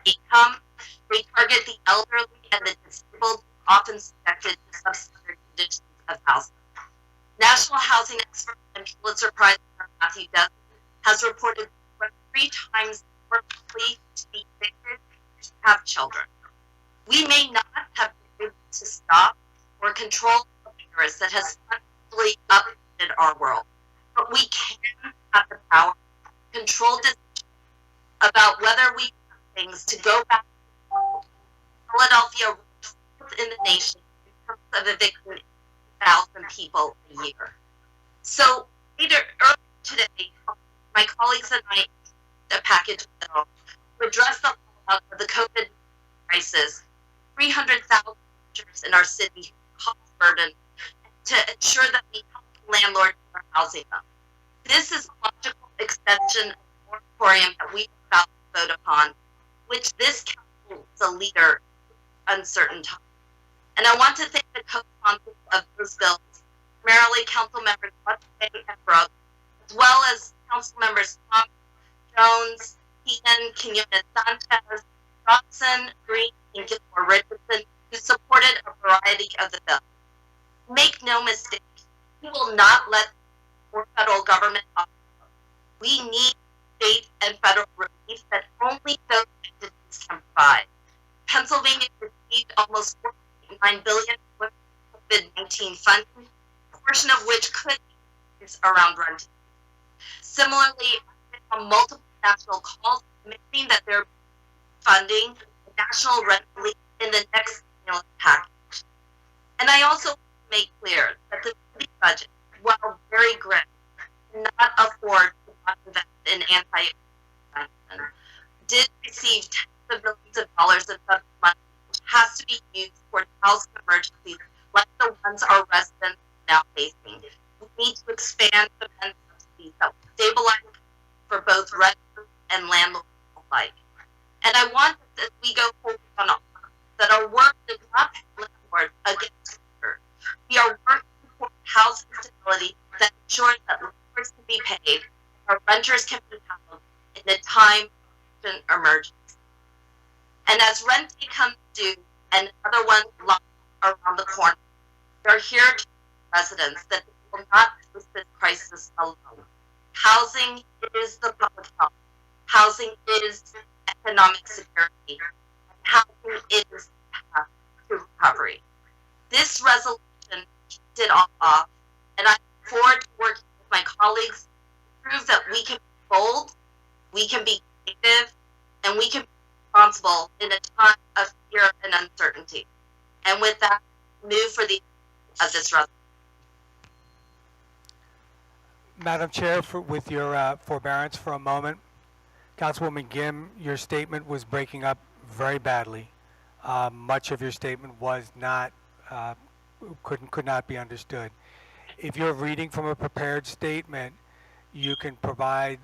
income. They target the elderly and the disabled, often subjected to substandard conditions of housing. National housing expert and Pulitzer Prize winner Matthew Desmond has reported 3 times more likely to be evicted to have children. We may not have been able to stop or control the virus that has fundamentally upended our world, but we can have the power to control decisions about whether we want things to go back to normal. Philadelphia ranks in the nation in terms of evicting 1,000 people a year. So earlier today, my colleagues and I a package bill to address the fallout of the COVID crisis, 300,000 renters in our city cost burden, to ensure that we help landlords who are housing them. This is a logical extension of the moratorium that we are about to vote upon, which this council is a leader in uncertain times. And I want to thank the co-sponsors of those bills, primarily Council Members Westgate and Brooks, as well as Council Members Tom Jones, Keenan, Quinones-Sanchez, Robson, Green, and Gilmore Richardson, who supported a variety of the bills. Make no mistake, we will not let the federal government off. We need state and federal relief that only those entities can provide. Pennsylvania received almost $4.9 billion in COVID-19 funding, a portion of which could be around renting. Similarly, on multiple national calls admitting that they're funding national rent relief in the next stimulus package. And I also make clear that the city budget, while very grim, cannot afford to not invest in anti-eviction, did receive tens of millions of dollars of federal money, which has to be used for housing emergencies like the ones our residents are now facing. We need to expand the rent subsidies that will stabilize for both renters and landlords alike. And I want that as we go forward on our work, that our work does not pit landlords against renters. We are working for housing stability that ensures that landlords can be paid, our renters can be housed in a time of emergency. And as rent day comes due and other ones lie around the corner, we're here to residents that they will not face this crisis alone. Housing is the public health. Housing is economic security. Housing is the path to recovery. This resolution kicked it all off, and I look forward to working with my colleagues to prove that we can be bold, we can be creative, and we can be responsible in a time of fear and uncertainty. And with that, move for the of this resolution. Madam Chair, with your forbearance for a moment, Councilwoman Gim, your statement was breaking up very badly. Much of your statement was not, could not be understood. If you're reading from a prepared statement, you can provide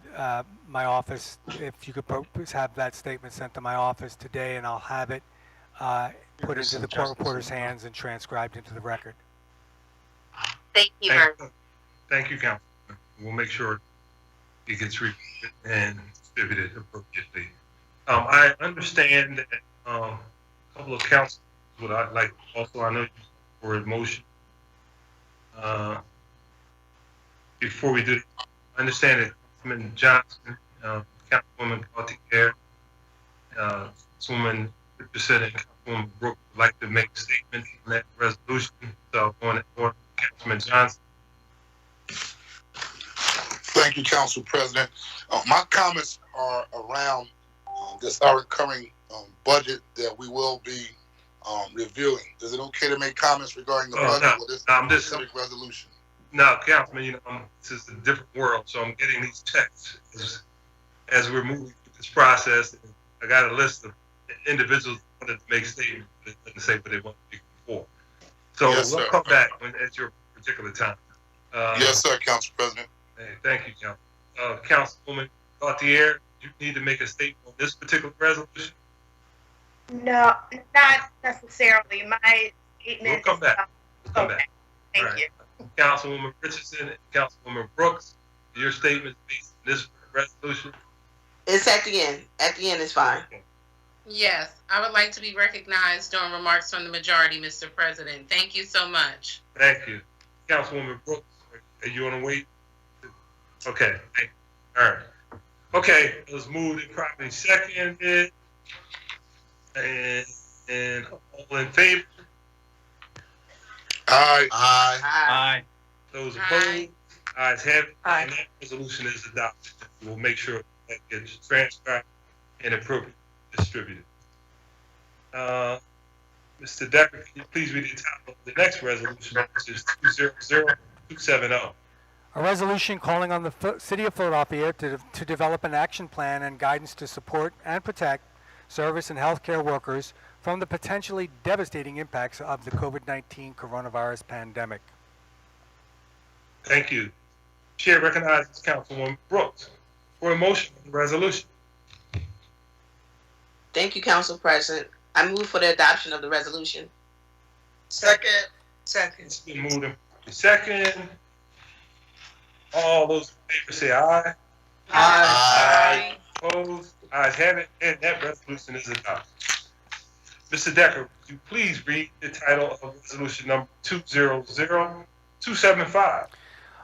my office, if you could have that statement sent to my office today, and I'll have it put into the court reporter's hands and transcribed into the record. Thank you very much. Thank you, Councilman. We'll make sure it gets reviewed and distributed appropriately. I understand that a couple of councils would like also, I know for a motion. Before we do it, I understand that Councilman Johnson, Councilwoman Gautier, Councilwoman Richardson, and Councilwoman Brooks would like to make statements on that resolution. So on Councilman Johnson. Thank you, Council President. My comments are around this our recurring budget that we will be reviewing. Is it okay to make comments regarding the budget or this specific resolution? No, Councilman, you know, this is a different world, so I'm getting these texts as we're moving through this process. I got a list of individuals that wanted to make statements that didn't say what they wanted to do before. So Yes, we'll sir. come back at your particular time. Yes, sir, Council President. Hey, thank you, Council. Councilwoman Gautier, you need to make a statement on this particular resolution. No, not necessarily. My statement. We'll come back. We'll come back. Thank All right. you. Councilwoman Richardson and Councilwoman Brooks, your statements based on this resolution. It's at the end. At the end is fine. Yes, I would like to be recognized during remarks from the majority, Mr. President. Thank you so much. Thank you. Councilwoman Brooks, are you on the wait? Okay. Thank you. All right. Okay, let's move to properly seconded. And all in favor? Aye. Aye. Those opposed? Ayes have it. Aye. And that resolution is adopted. We'll make sure that gets transcribed and appropriately distributed. Mr. Decker, can you please read the title of the next resolution, which is 200270? A resolution calling on the City of Philadelphia to develop an action plan and guidance to support and protect service and healthcare workers from the potentially devastating impacts of the COVID-19 coronavirus pandemic. Thank you. Chair recognizes Councilwoman Brooks for a motion on the resolution. Thank you, Council President. I move for the adoption of the resolution. Second. It's been moved and second. All those in favor say aye. Aye. Opposed? Ayes have it, and that resolution is adopted. Mr. Decker, would you please read the title of resolution number 200275?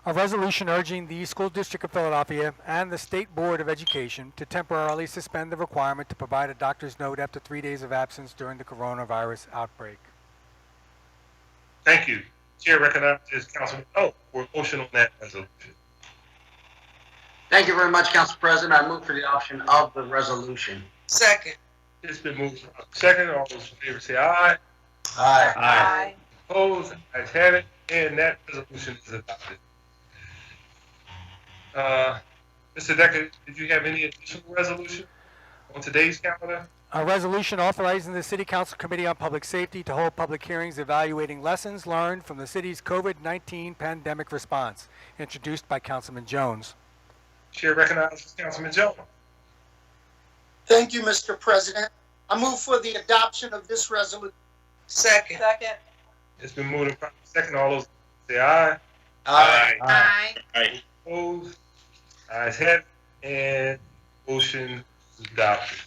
A resolution urging the School District of Philadelphia and the State Board of Education to temporarily suspend the requirement to provide a doctor's note after 3 days of absence during the coronavirus outbreak. Thank you. Chair recognizes Councilman O for a motion on that resolution. Thank you very much, Council President. I move for the adoption of the resolution. Second. It's been moved second. All those in favor say aye. Aye. Aye. Opposed? Ayes have it, and that resolution is adopted. Mr. Decker, did you have any additional resolution on today's calendar? A resolution authorizing the City Council Committee on Public Safety to hold public hearings evaluating lessons learned from the city's COVID-19 pandemic response, introduced by Councilman Jones. Chair recognizes Councilman Jones. Thank you, Mr. President. I move for the adoption of this resolution. Second. It's been moved and properly second. All those say aye. Aye. Aye. Opposed? Ayes have it, and motion is adopted.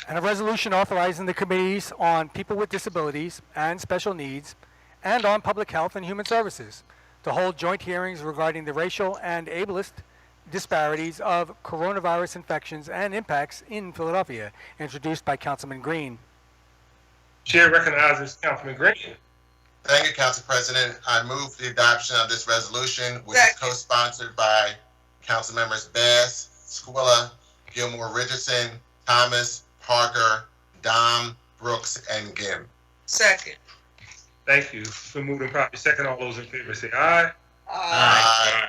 And And a resolution authorizing the committees on people with disabilities and special needs and on public health and human services to hold joint hearings regarding the racial and ableist disparities of coronavirus infections and impacts in Philadelphia, introduced by Councilman Green. Chair recognizes Councilman Green. Thank you, Council President. I move for the adoption of this resolution, which is co-sponsored by Council members Bass, Squilla, Gilmore Richardson, Thomas, Parker, Dom, Brooks, and Gim. Second. Thank you. So moved and properly second. All those in favor say aye. Aye.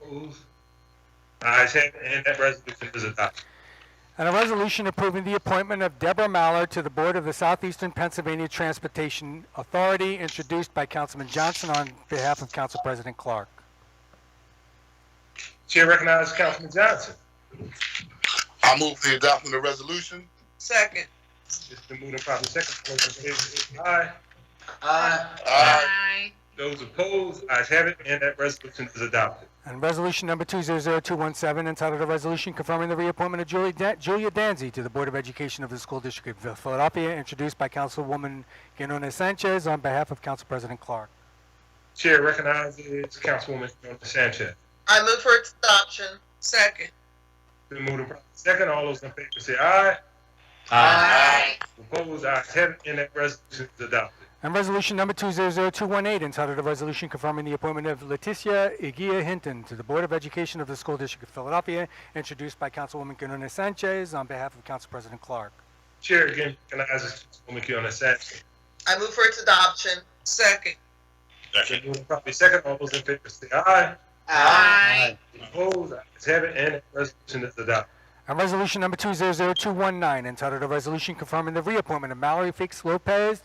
Opposed? Ayes have it, and that resolution is adopted. And a resolution approving the appointment of Deborah Mallard to the Board of the Southeastern Pennsylvania Transportation Authority, introduced by Councilman Johnson on behalf of Council President Clark. Chair recognizes Councilman Johnson. I move for the adoption of the resolution. Second. It's been moved and properly second. All those in favor say aye. Aye. Those opposed? Ayes have it, and that resolution is adopted. And resolution number 200217, entitled a resolution confirming the reappointment of Julia Danzi to the Board of Education of the School District of Philadelphia, introduced by Councilwoman Guinones Sanchez on behalf of Council President Clark. Chair recognizes Councilwoman Sanchez. I move for its adoption. Second. Been moved and properly second. All those in favor say aye. Aye. Opposed? Ayes have it, and that resolution is adopted. And resolution number 200218, entitled a resolution confirming the appointment of Leticia Iguia Hinton to the Board of Education of the School District of Philadelphia, introduced by Councilwoman Guinones Sanchez on behalf of Council President Clark. Chair again recognizes Councilwoman Guinones Sanchez. I move for its adoption. Second. Been moved and properly second. All those in favor say aye. Aye. Opposed? Ayes have it, and that resolution is adopted. And resolution number 200219, entitled a resolution confirming the reappointment of Mallory Fix Lopez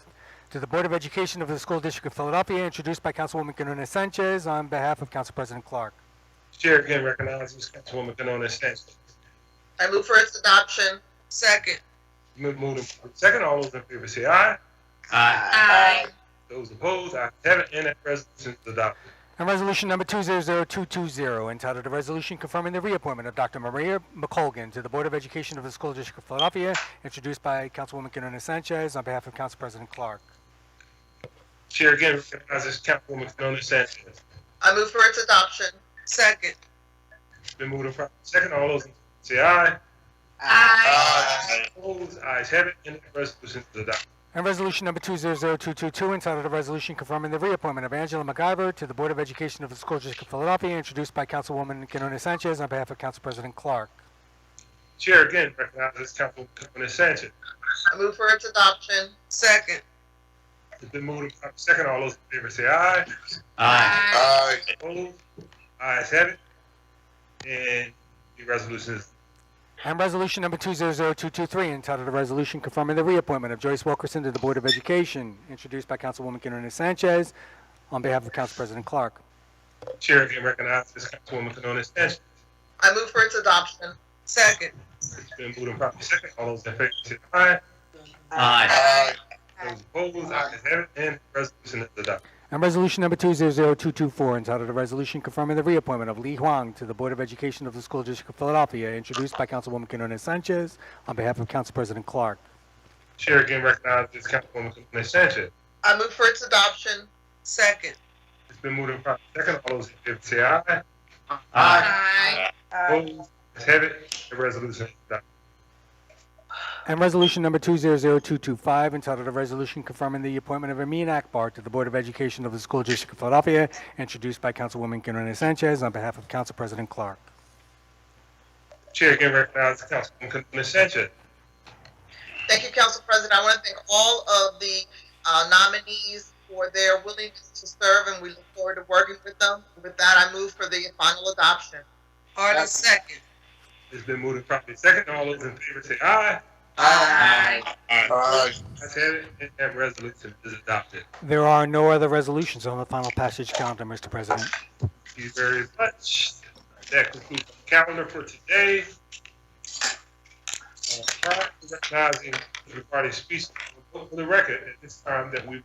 to the Board of Education of the School District of Philadelphia, introduced by Councilwoman Guinones Sanchez on behalf of Council President Clark. Chair again recognizes Councilwoman Guinones Sanchez. I move for its adoption. Second. Moved and second. All those in favor say aye. Aye. Those opposed? Ayes have it, and that resolution is adopted. And resolution number 200220, entitled a resolution confirming the reappointment of Dr. Maria McColgan to the Board of Education of the School District of Philadelphia, introduced by Councilwoman Guinones Sanchez on behalf of Council President Clark. Chair again recognizes Councilwoman Guinones Sanchez. I move for its adoption. Second. Been moved and properly second. All those in favor say aye. Aye. Opposed? Ayes have it, and that resolution is adopted. And resolution number 200222, entitled a resolution confirming the reappointment of Angela MacGyver to the Board of Education of the School District of Philadelphia, introduced by Councilwoman Guinones Sanchez on behalf of Council President Clark. Chair again recognizes Councilwoman Guinones Sanchez. I move for its adoption. Second. It's been moved and properly second. All those in favor say aye. Aye. Opposed? Ayes have it, and the resolution is. And resolution number 200223, entitled a resolution confirming the reappointment of Joyce Wilkerson to the Board of Education, introduced by Councilwoman Guinones Sanchez on behalf of Council President Clark. Chair again recognizes Councilwoman Guinones Sanchez. I move for its adoption. Second. It's been moved and properly second. All those in favor say aye. Aye. Those opposed? Ayes have it, and the resolution is adopted. And resolution number 200224, entitled a resolution confirming the reappointment of Lee Huang to the Board of Education of the School District of Philadelphia, introduced by Councilwoman Guinones Sanchez on behalf of Council President Clark. Chair again recognizes Councilwoman Guinones Sanchez. I move for its adoption. Second. It's been moved and properly second. All those in favor say aye. Aye. Opposed? Ayes have it, the resolution is adopted. And resolution number 200225, entitled a resolution confirming the appointment of Amin Akbar to the Board of Education of the School District of Philadelphia, introduced by Councilwoman Guinones Sanchez on behalf of Council President Clark. Chair again recognizes Councilwoman Guinones Sanchez. Thank you, Council President. I want to thank all of the nominees for their willingness to serve, and we look forward to working with them. With that, I move for the final adoption. Hardy, second. It's been moved and properly second. All those in favor say aye. Aye. Aye. Ayes have it, and that resolution is adopted. There are no other resolutions on the final passage calendar, Mr. President. Thank you very much. That concludes the calendar for today. Prior to recognizing the party speech, for the record, at this time that we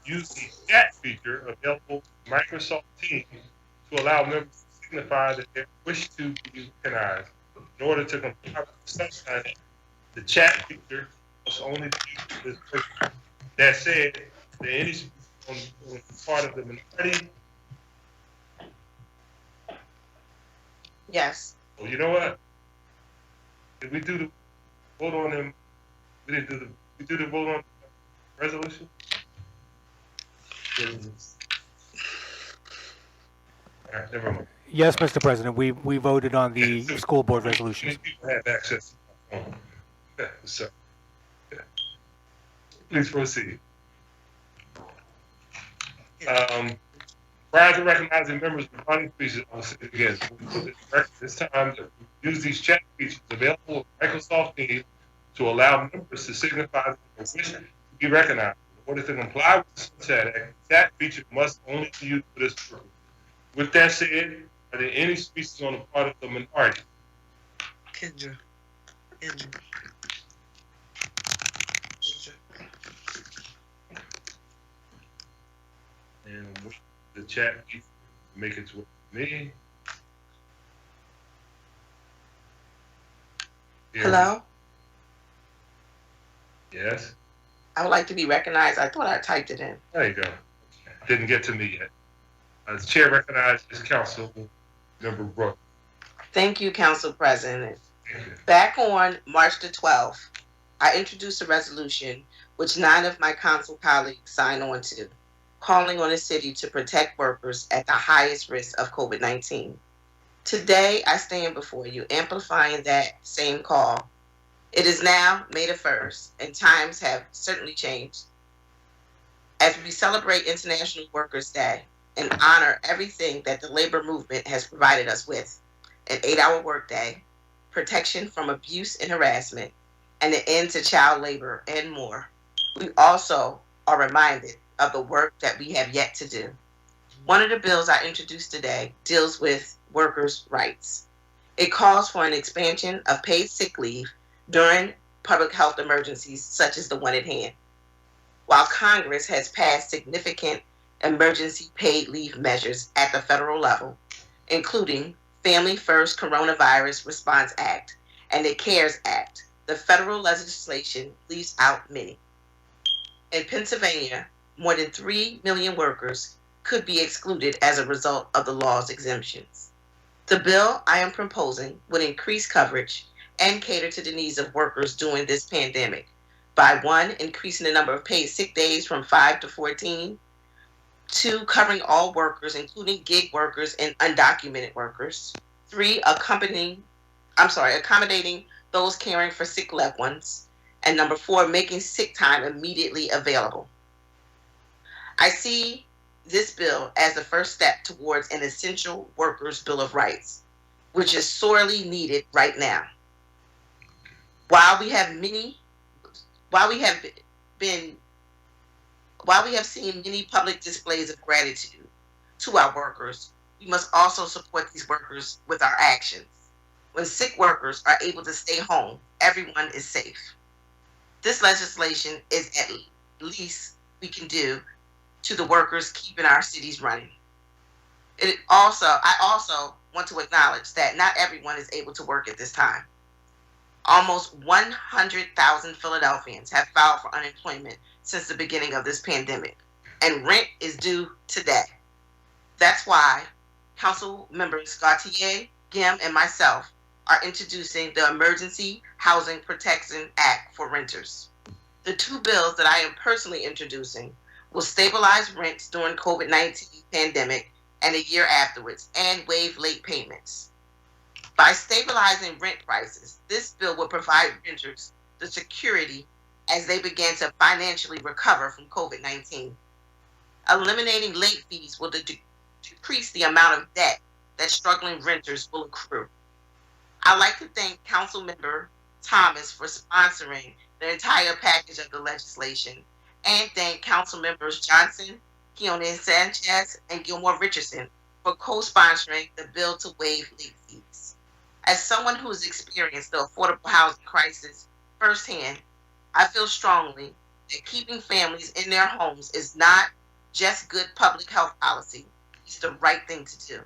use the chat feature available to Microsoft Teams to allow members to signify that they wish to be recognized. In order to comply with the sunshine The chat feature must only be this person. That said, there any on part of the minority? Yes. Well, you know what? Did we do the vote on them? We didn't do we do the vote on the resolution? All right, never mind. Yes, Mr. President, we voted on the school board resolutions. People have access to my phone. So, please proceed. Prior to recognizing members of the body speeches, I will say it again. This time, use these chat features available on Microsoft Teams to allow members to signify that they wish to be recognized. In order to comply with the Sunshine Act, the chat feature must only be used for this purpose. With that said, are there any speeches on the part of the minority? Kendra. And the chat feature make it to me. Hello? Yes. I would like to be recognized. I thought I typed it in. There you go. Didn't get to me yet. The chair recognizes Council Member Brooke. Thank you, Council President. Back on March the 12th, I introduced a resolution which 9 of my council colleagues signed on to, calling on the city to protect workers at the highest risk of COVID-19. Today, I stand before you amplifying that same call. It is now May the 1st, and times have certainly changed. As we celebrate International Workers' Day and honor everything that the labor movement has provided us with, an 8-hour workday, protection from abuse and harassment, and the end to child labor and more, we also are reminded of the work that we have yet to do. One of the bills I introduced today deals with workers' rights. It calls for an expansion of paid sick leave during public health emergencies such as the one at hand. While Congress has passed significant emergency paid leave measures at the federal level, including Family First Coronavirus Response Act and the CARES Act, the federal legislation leaves out many. In Pennsylvania, more than 3 million workers could be excluded as a result of the law's exemptions. The bill I am proposing would increase coverage and cater to the needs of workers during this pandemic by 1, increasing the number of paid sick days from 5 to 14, 2, covering all workers, including gig workers and undocumented workers, 3, accommodating those caring for sick loved ones, and number 4, making sick time immediately available. I see this bill as the first step towards an essential workers' Bill of Rights, which is sorely needed right now. While we have seen many public displays of gratitude to our workers, we must also support these workers with our actions. When sick workers are able to stay home, everyone is safe. This legislation is at least we can do to the workers keeping our cities running. I also want to acknowledge that not everyone is able to work at this time. Almost 100,000 Philadelphians have filed for unemployment since the beginning of this pandemic, and rent is due today. That's why Council members Gautier, Gim, and myself are introducing the Emergency Housing Protection Act for renters. The 2 bills that I am personally introducing will stabilize rents during COVID-19 pandemic and a year afterwards, and waive late payments. By stabilizing rent prices, this bill will provide renters the security as they begin to financially recover from COVID-19. Eliminating late fees will decrease the amount of debt that struggling renters will accrue. I'd like to thank Councilmember Thomas for sponsoring the entire package of the legislation, and thank Council members Johnson, Quinones Sanchez, and Gilmore Richardson for co-sponsoring the bill to waive late fees. As someone who has experienced the affordable housing crisis firsthand, I feel strongly that keeping families in their homes is not just good public health policy, it's the right thing to do.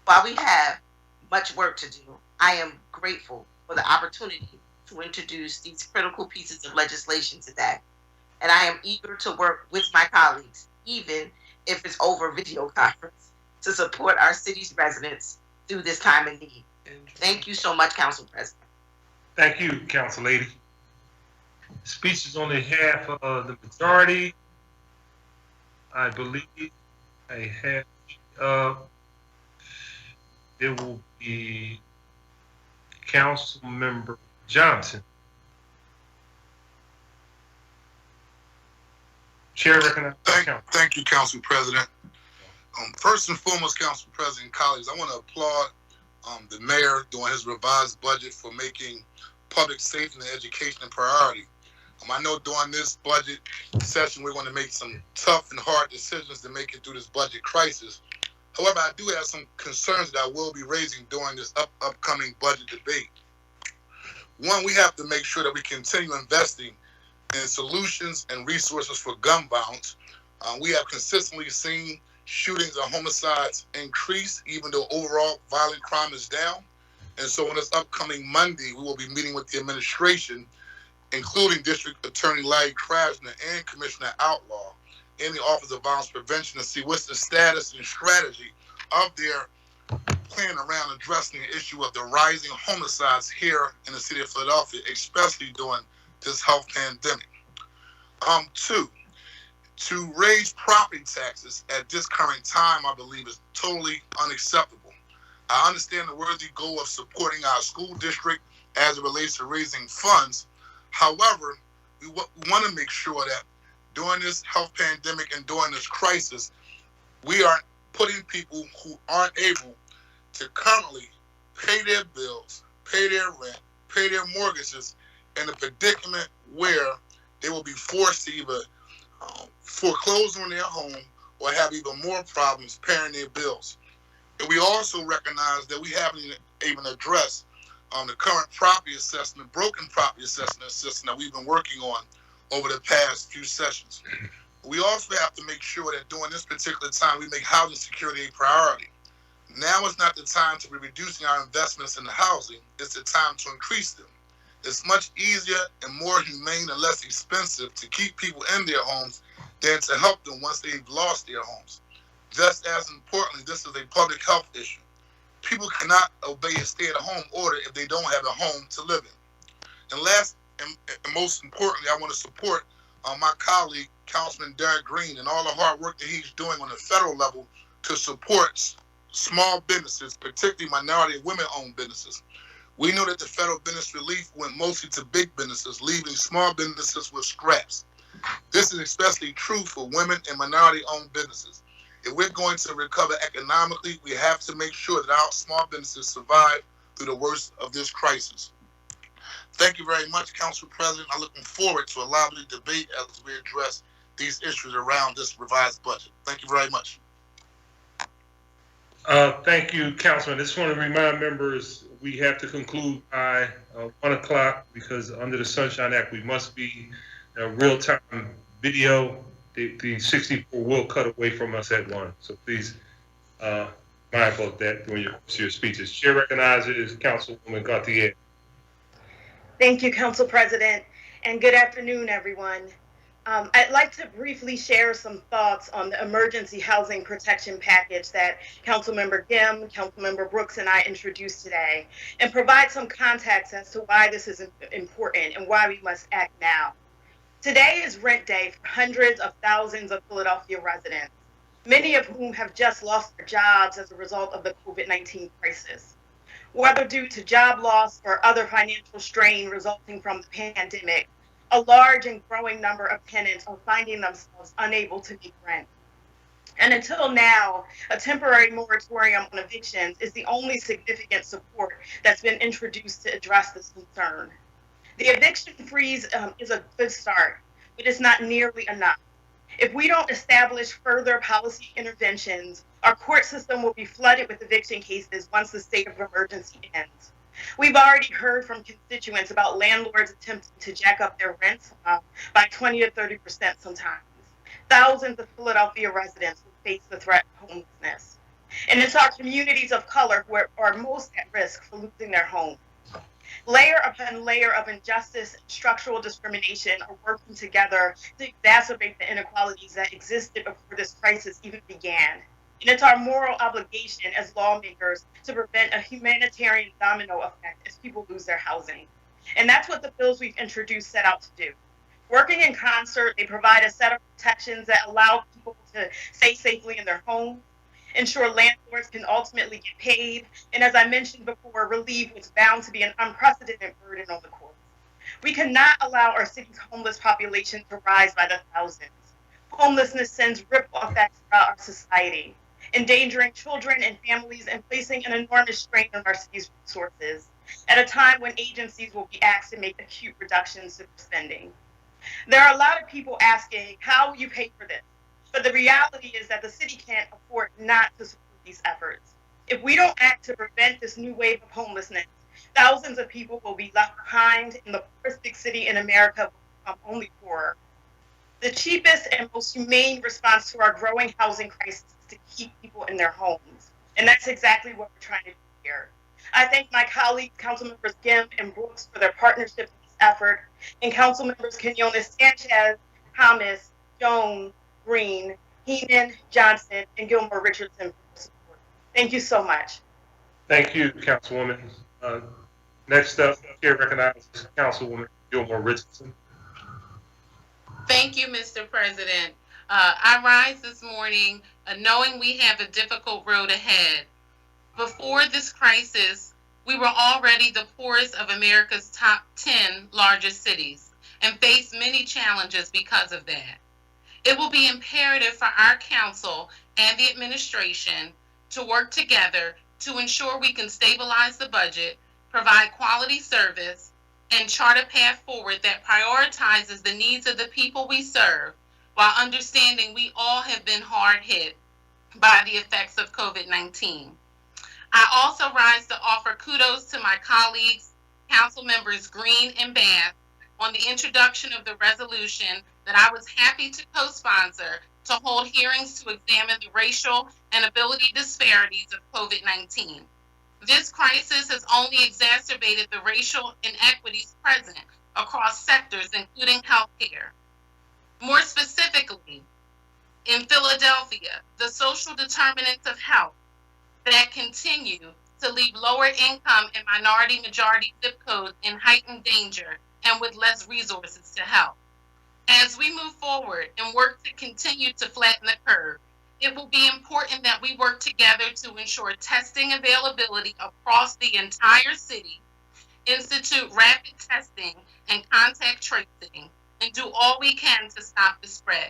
While we have much work to do, I am grateful for the opportunity to introduce these critical pieces of legislation today. And I am eager to work with my colleagues, even if it's over video conference, to support our city's residents through this time of need. Thank you so much, Council President. Thank you, Council Lady. Speeches on behalf of the majority. I believe I have, there will be Councilmember Johnson. Chair recognizes. Thank you, Council President. First and foremost, Council President, colleagues, I want to applaud the mayor doing his revised budget for making public safety and education a priority. I know during this budget session, we're going to make some tough and hard decisions to make it through this budget crisis. However, I do have some concerns that I will be raising during this upcoming budget debate. One, we have to make sure that we continue investing in solutions and resources for gun violence. We have consistently seen shootings and homicides increase, even though overall violent crime is down. And so on this upcoming Monday, we will be meeting with the administration, including District Attorney Larry Krasner and Commissioner Outlaw in the Office of Violence Prevention, to see what's the status and strategy of their plan around addressing the issue of the rising homicides here in the city of Philadelphia, especially during this health pandemic. Two, to raise property taxes at this current time, I believe, is totally unacceptable. I understand the worthy goal of supporting our school district as it relates to raising funds. However, we want to make sure that during this health pandemic and during this crisis, we aren't putting people who aren't able to currently pay their bills, pay their rent, pay their mortgages in a predicament where they will be forced to either foreclose on their home or have even more problems paying their bills. And we also recognize that we haven't even addressed the current property assessment, broken property assessment system that we've been working on over the past few sessions. We also have to make sure that during this particular time, we make housing security a priority. Now is not the time to be reducing our investments in the housing. It's the time to increase them. It's much easier and more humane and less expensive to keep people in their homes than to help them once they've lost their homes. Just as importantly, this is a public health issue. People cannot obey a stay-at-home order if they don't have a home to live in. And last and most importantly, I want to support my colleague, Councilman Derek Green, and all the hard work that he's doing on the federal level to support small businesses, particularly minority and women-owned businesses. We know that the federal business relief went mostly to big businesses, leaving small businesses with scraps. This is especially true for women and minority-owned businesses. If we're going to recover economically, we have to make sure that our small businesses survive through the worst of this crisis. Thank you very much, Council President. I'm looking forward to a lively debate as we address these issues around this revised budget. Thank you very much. Thank you, Councilman. I just want to remind members we have to conclude by 1 o'clock because under the Sunshine Act, we must be real-time video. The 64 will cut away from us at 1. So please mindful of that during your speeches. Chair recognizes Councilwoman Gauthier. Thank you, Council President, and good afternoon, everyone. I'd like to briefly share some thoughts on the emergency housing protection package that Councilmember Gim, Councilmember Brooks, and I introduced today, and provide some context as to why this is important and why we must act now. Today is rent day for hundreds of thousands of Philadelphia residents, many of whom have just lost their jobs as a result of the COVID-19 crisis. Whether due to job loss or other financial strain resulting from the pandemic, a large and growing number of tenants are finding themselves unable to pay rent. And until now, a temporary moratorium on evictions is the only significant support that's been introduced to address this concern. The eviction freeze is a good start, but it's not nearly enough. If we don't establish further policy interventions, our court system will be flooded with eviction cases once the state of emergency ends. We've already heard from constituents about landlords attempting to jack up their rents by 20 to 30% sometimes. Thousands of Philadelphia residents will face the threat of homelessness. And it's our communities of color who are most at risk for losing their homes. Layer upon layer of injustice and structural discrimination are working together to exacerbate the inequalities that existed before this crisis even began. And it's our moral obligation as lawmakers to prevent a humanitarian domino effect as people lose their housing. And that's what the bills we've introduced set out to do. Working in concert, they provide a set of protections that allow people to stay safely in their homes, ensure landlords can ultimately get paid, and as I mentioned before, relieve what's bound to be an unprecedented burden on the courts. We cannot allow our city's homeless population to rise by the thousands. Homelessness sends ripple effects throughout our society, endangering children and families and placing an enormous strain on our city's resources at a time when agencies will be asked to make acute reductions to spending. There are a lot of people asking, how will you pay for this? But the reality is that the city can't afford not to support these efforts. If we don't act to prevent this new wave of homelessness, thousands of people will be left behind, and the poorest big city in America will become only poorer. The cheapest and most humane response to our growing housing crisis is to keep people in their homes. And that's exactly what we're trying to do here. I thank my colleagues, Councilmembers Gim and Brooks, for their partnership in this effort, and Councilmembers Quinones Sanchez, Thomas, Jones, Green, Heenan, Johnson, and Gilmore Richardson for their support. Thank you so much. Thank you, Councilwoman. Next up, Chair recognizes Councilwoman Gilmore Richardson. Thank you, Mr. President. I rise this morning knowing we have a difficult road ahead. Before this crisis, we were already the poorest of America's top 10 largest cities and faced many challenges because of that. It will be imperative for our council and the administration to work together to ensure we can stabilize the budget, provide quality service, and chart a path forward that prioritizes the needs of the people we serve while understanding we all have been hard hit by the effects of COVID-19. I also rise to offer kudos to my colleagues, Council Members Green and Bass, on the introduction of the resolution that I was happy to co-sponsor to hold hearings to examine the racial and ability disparities of COVID-19. This crisis has only exacerbated the racial inequities present across sectors, including healthcare. More specifically, in Philadelphia, the social determinants of health that continue to leave lower income and minority majority zip codes in heightened danger and with less resources to help. As we move forward and work to continue to flatten the curve, it will be important that we work together to ensure testing availability across the entire city, institute rapid testing and contact tracing, and do all we can to stop the spread.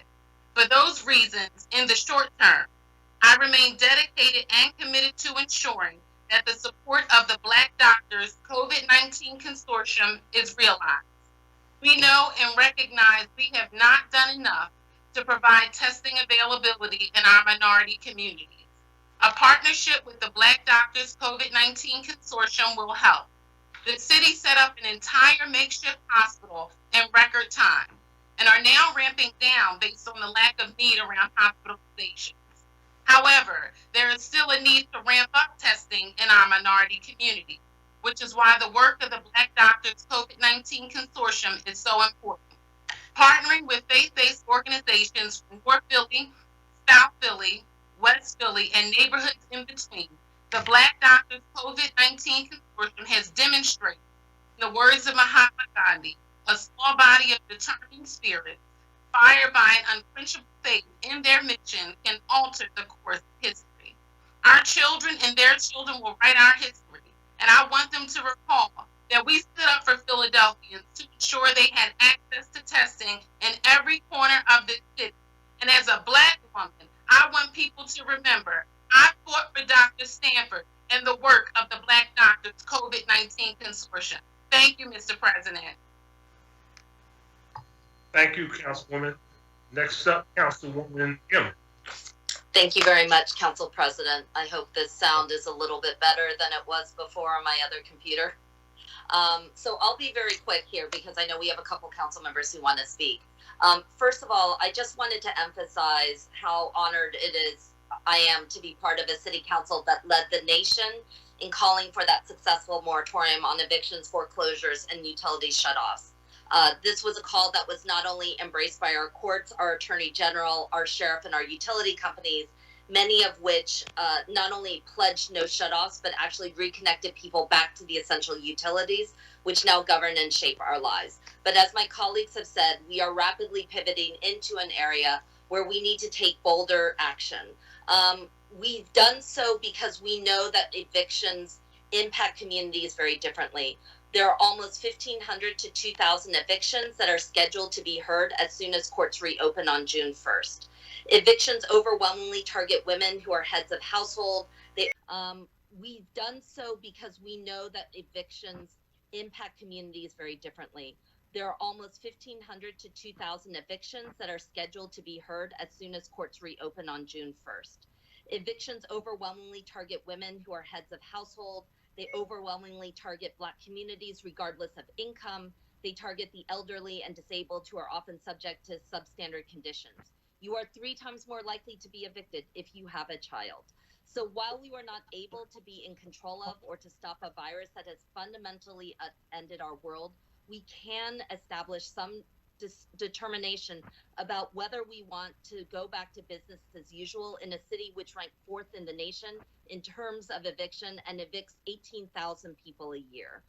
For those reasons, in the short term, I remain dedicated and committed to ensuring that the support of the Black Doctors COVID-19 Consortium is realized. We know and recognize we have not done enough to provide testing availability in our minority communities. A partnership with the Black Doctors COVID-19 Consortium will help. The city set up an entire makeshift hospital in record time and are now ramping down based on the lack of need around hospitalizations. However, there is still a need to ramp up testing in our minority community, which is why the work of the Black Doctors COVID-19 Consortium is so important. Partnering with faith-based organizations from North Philly, South Philly, West Philly, and neighborhoods in between, the Black Doctors COVID-19 Consortium has demonstrated, in the words of Mahatma Gandhi, a small body of determined spirits, fired by an unquenchable faith in their mission, can alter the course of history. Our children and their children will write our history, and I want them to recall that we stood up for Philadelphians to ensure they had access to testing in every corner of the city. And as a Black woman, I want people to remember I fought for Dr. Stanford and the work of the Black Doctors COVID-19 Consortium. Thank you, Mr. President. Thank you, Councilwoman. Next up, Councilwoman Gim. Thank you very much, Council President. I hope this sound is a little bit better than it was before on my other computer. So I'll be very quick here because I know we have a couple council members who want to speak. First of all, I just wanted to emphasize how honored I am to be part of a city council that led the nation in calling for that successful moratorium on evictions, foreclosures, and utility shutoffs. This was a call that was not only embraced by our courts, our attorney general, our sheriff, and our utility companies, many of which not only pledged no shutoffs, but actually reconnected people back to the essential utilities, which now govern and shape our lives. But as my colleagues have said, we are rapidly pivoting into an area where we need to take bolder action. We've done so because we know that evictions impact communities very differently. There are almost 1,500 to 2,000 evictions that are scheduled to be heard as soon as courts reopen on June 1st. Evictions overwhelmingly target women who are heads of household. We've done so because we know that evictions impact communities very differently. There are almost 1,500 to 2,000 evictions that are scheduled to be heard as soon as courts reopen on June 1st. Evictions overwhelmingly target women who are heads of household. They overwhelmingly target Black communities regardless of income. They target the elderly and disabled who are often subject to substandard conditions. You are 3 times more likely to be evicted if you have a child. So while we were not able to be in control of or to stop a virus that has fundamentally upended our world, we can establish some determination about whether we want to go back to business as usual in a city which ranked 4th in the nation in terms of eviction and evicts 18,000 people a year.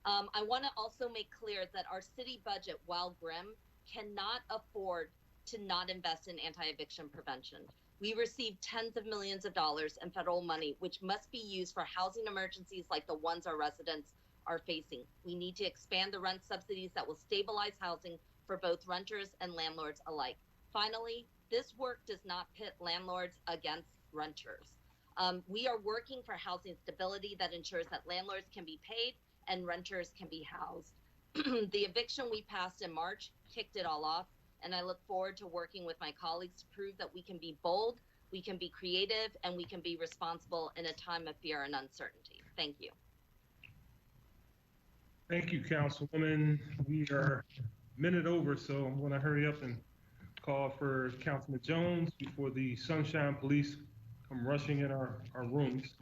I want to also make clear that our city budget, while grim, cannot afford to not invest in anti-eviction prevention. We receive tens of millions of dollars in federal money, which must be used for housing emergencies like the ones our residents are facing. We need to expand the rent subsidies that will stabilize housing for both renters and landlords alike. Finally, this work does not pit landlords against renters. We are working for housing stability that ensures that landlords can be paid and renters can be housed. The eviction we passed in March kicked it all off, and I look forward to working with my colleagues to prove that we can be bold, we can be creative, and we can be responsible in a time of fear and uncertainty. Thank you. Thank you, Councilwoman. We are a minute over, so I'm going to hurry up and call for Councilman Jones before the Sunshine Police come rushing in our rooms.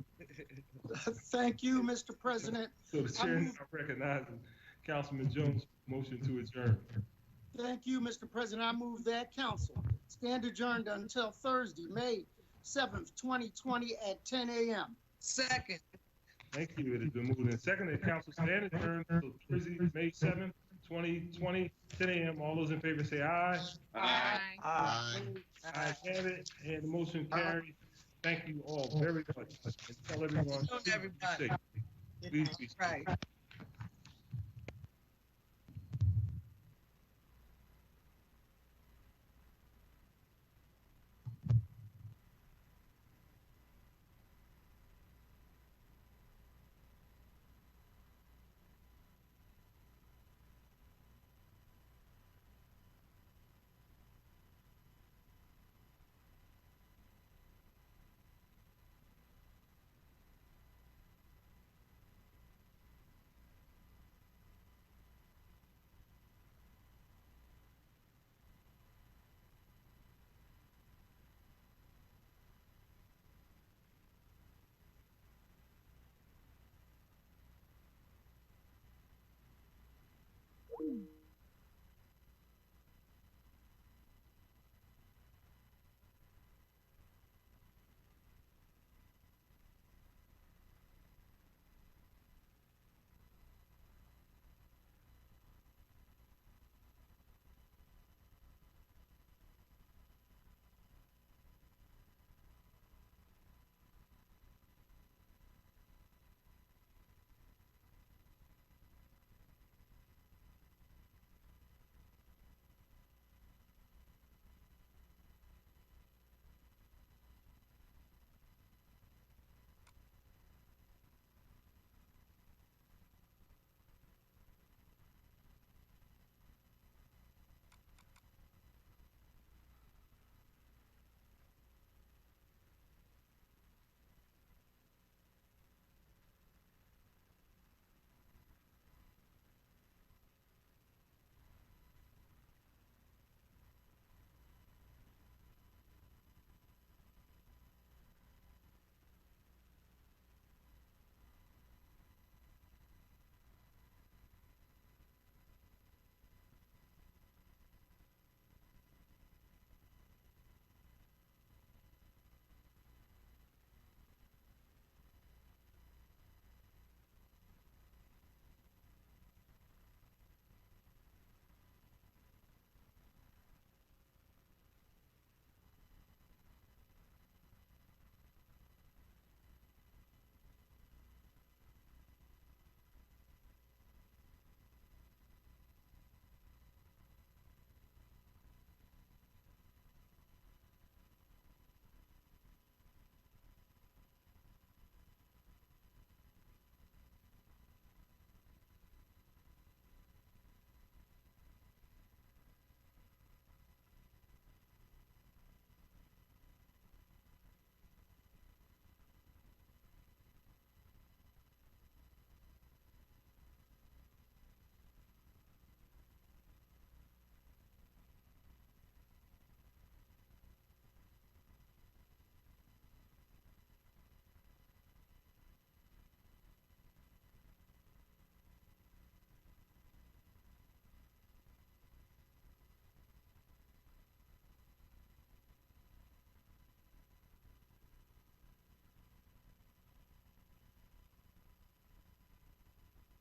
Thank you, Mr. President. So the chair now recognizes Councilman Jones' motion to adjourn. Thank you, Mr. President. I move that council stand adjourned until Thursday, May 7th, 2020 at 10 a.m. Second. Thank you. It has been moved and seconded. Council stand adjourned until Thursday, May 7th, 2020, 10 a.m. All those in favor say aye. Aye. Aye. Ayes have it, and the motion carries. Thank you all very much. And tell everyone, Everybody. please be safe. Right.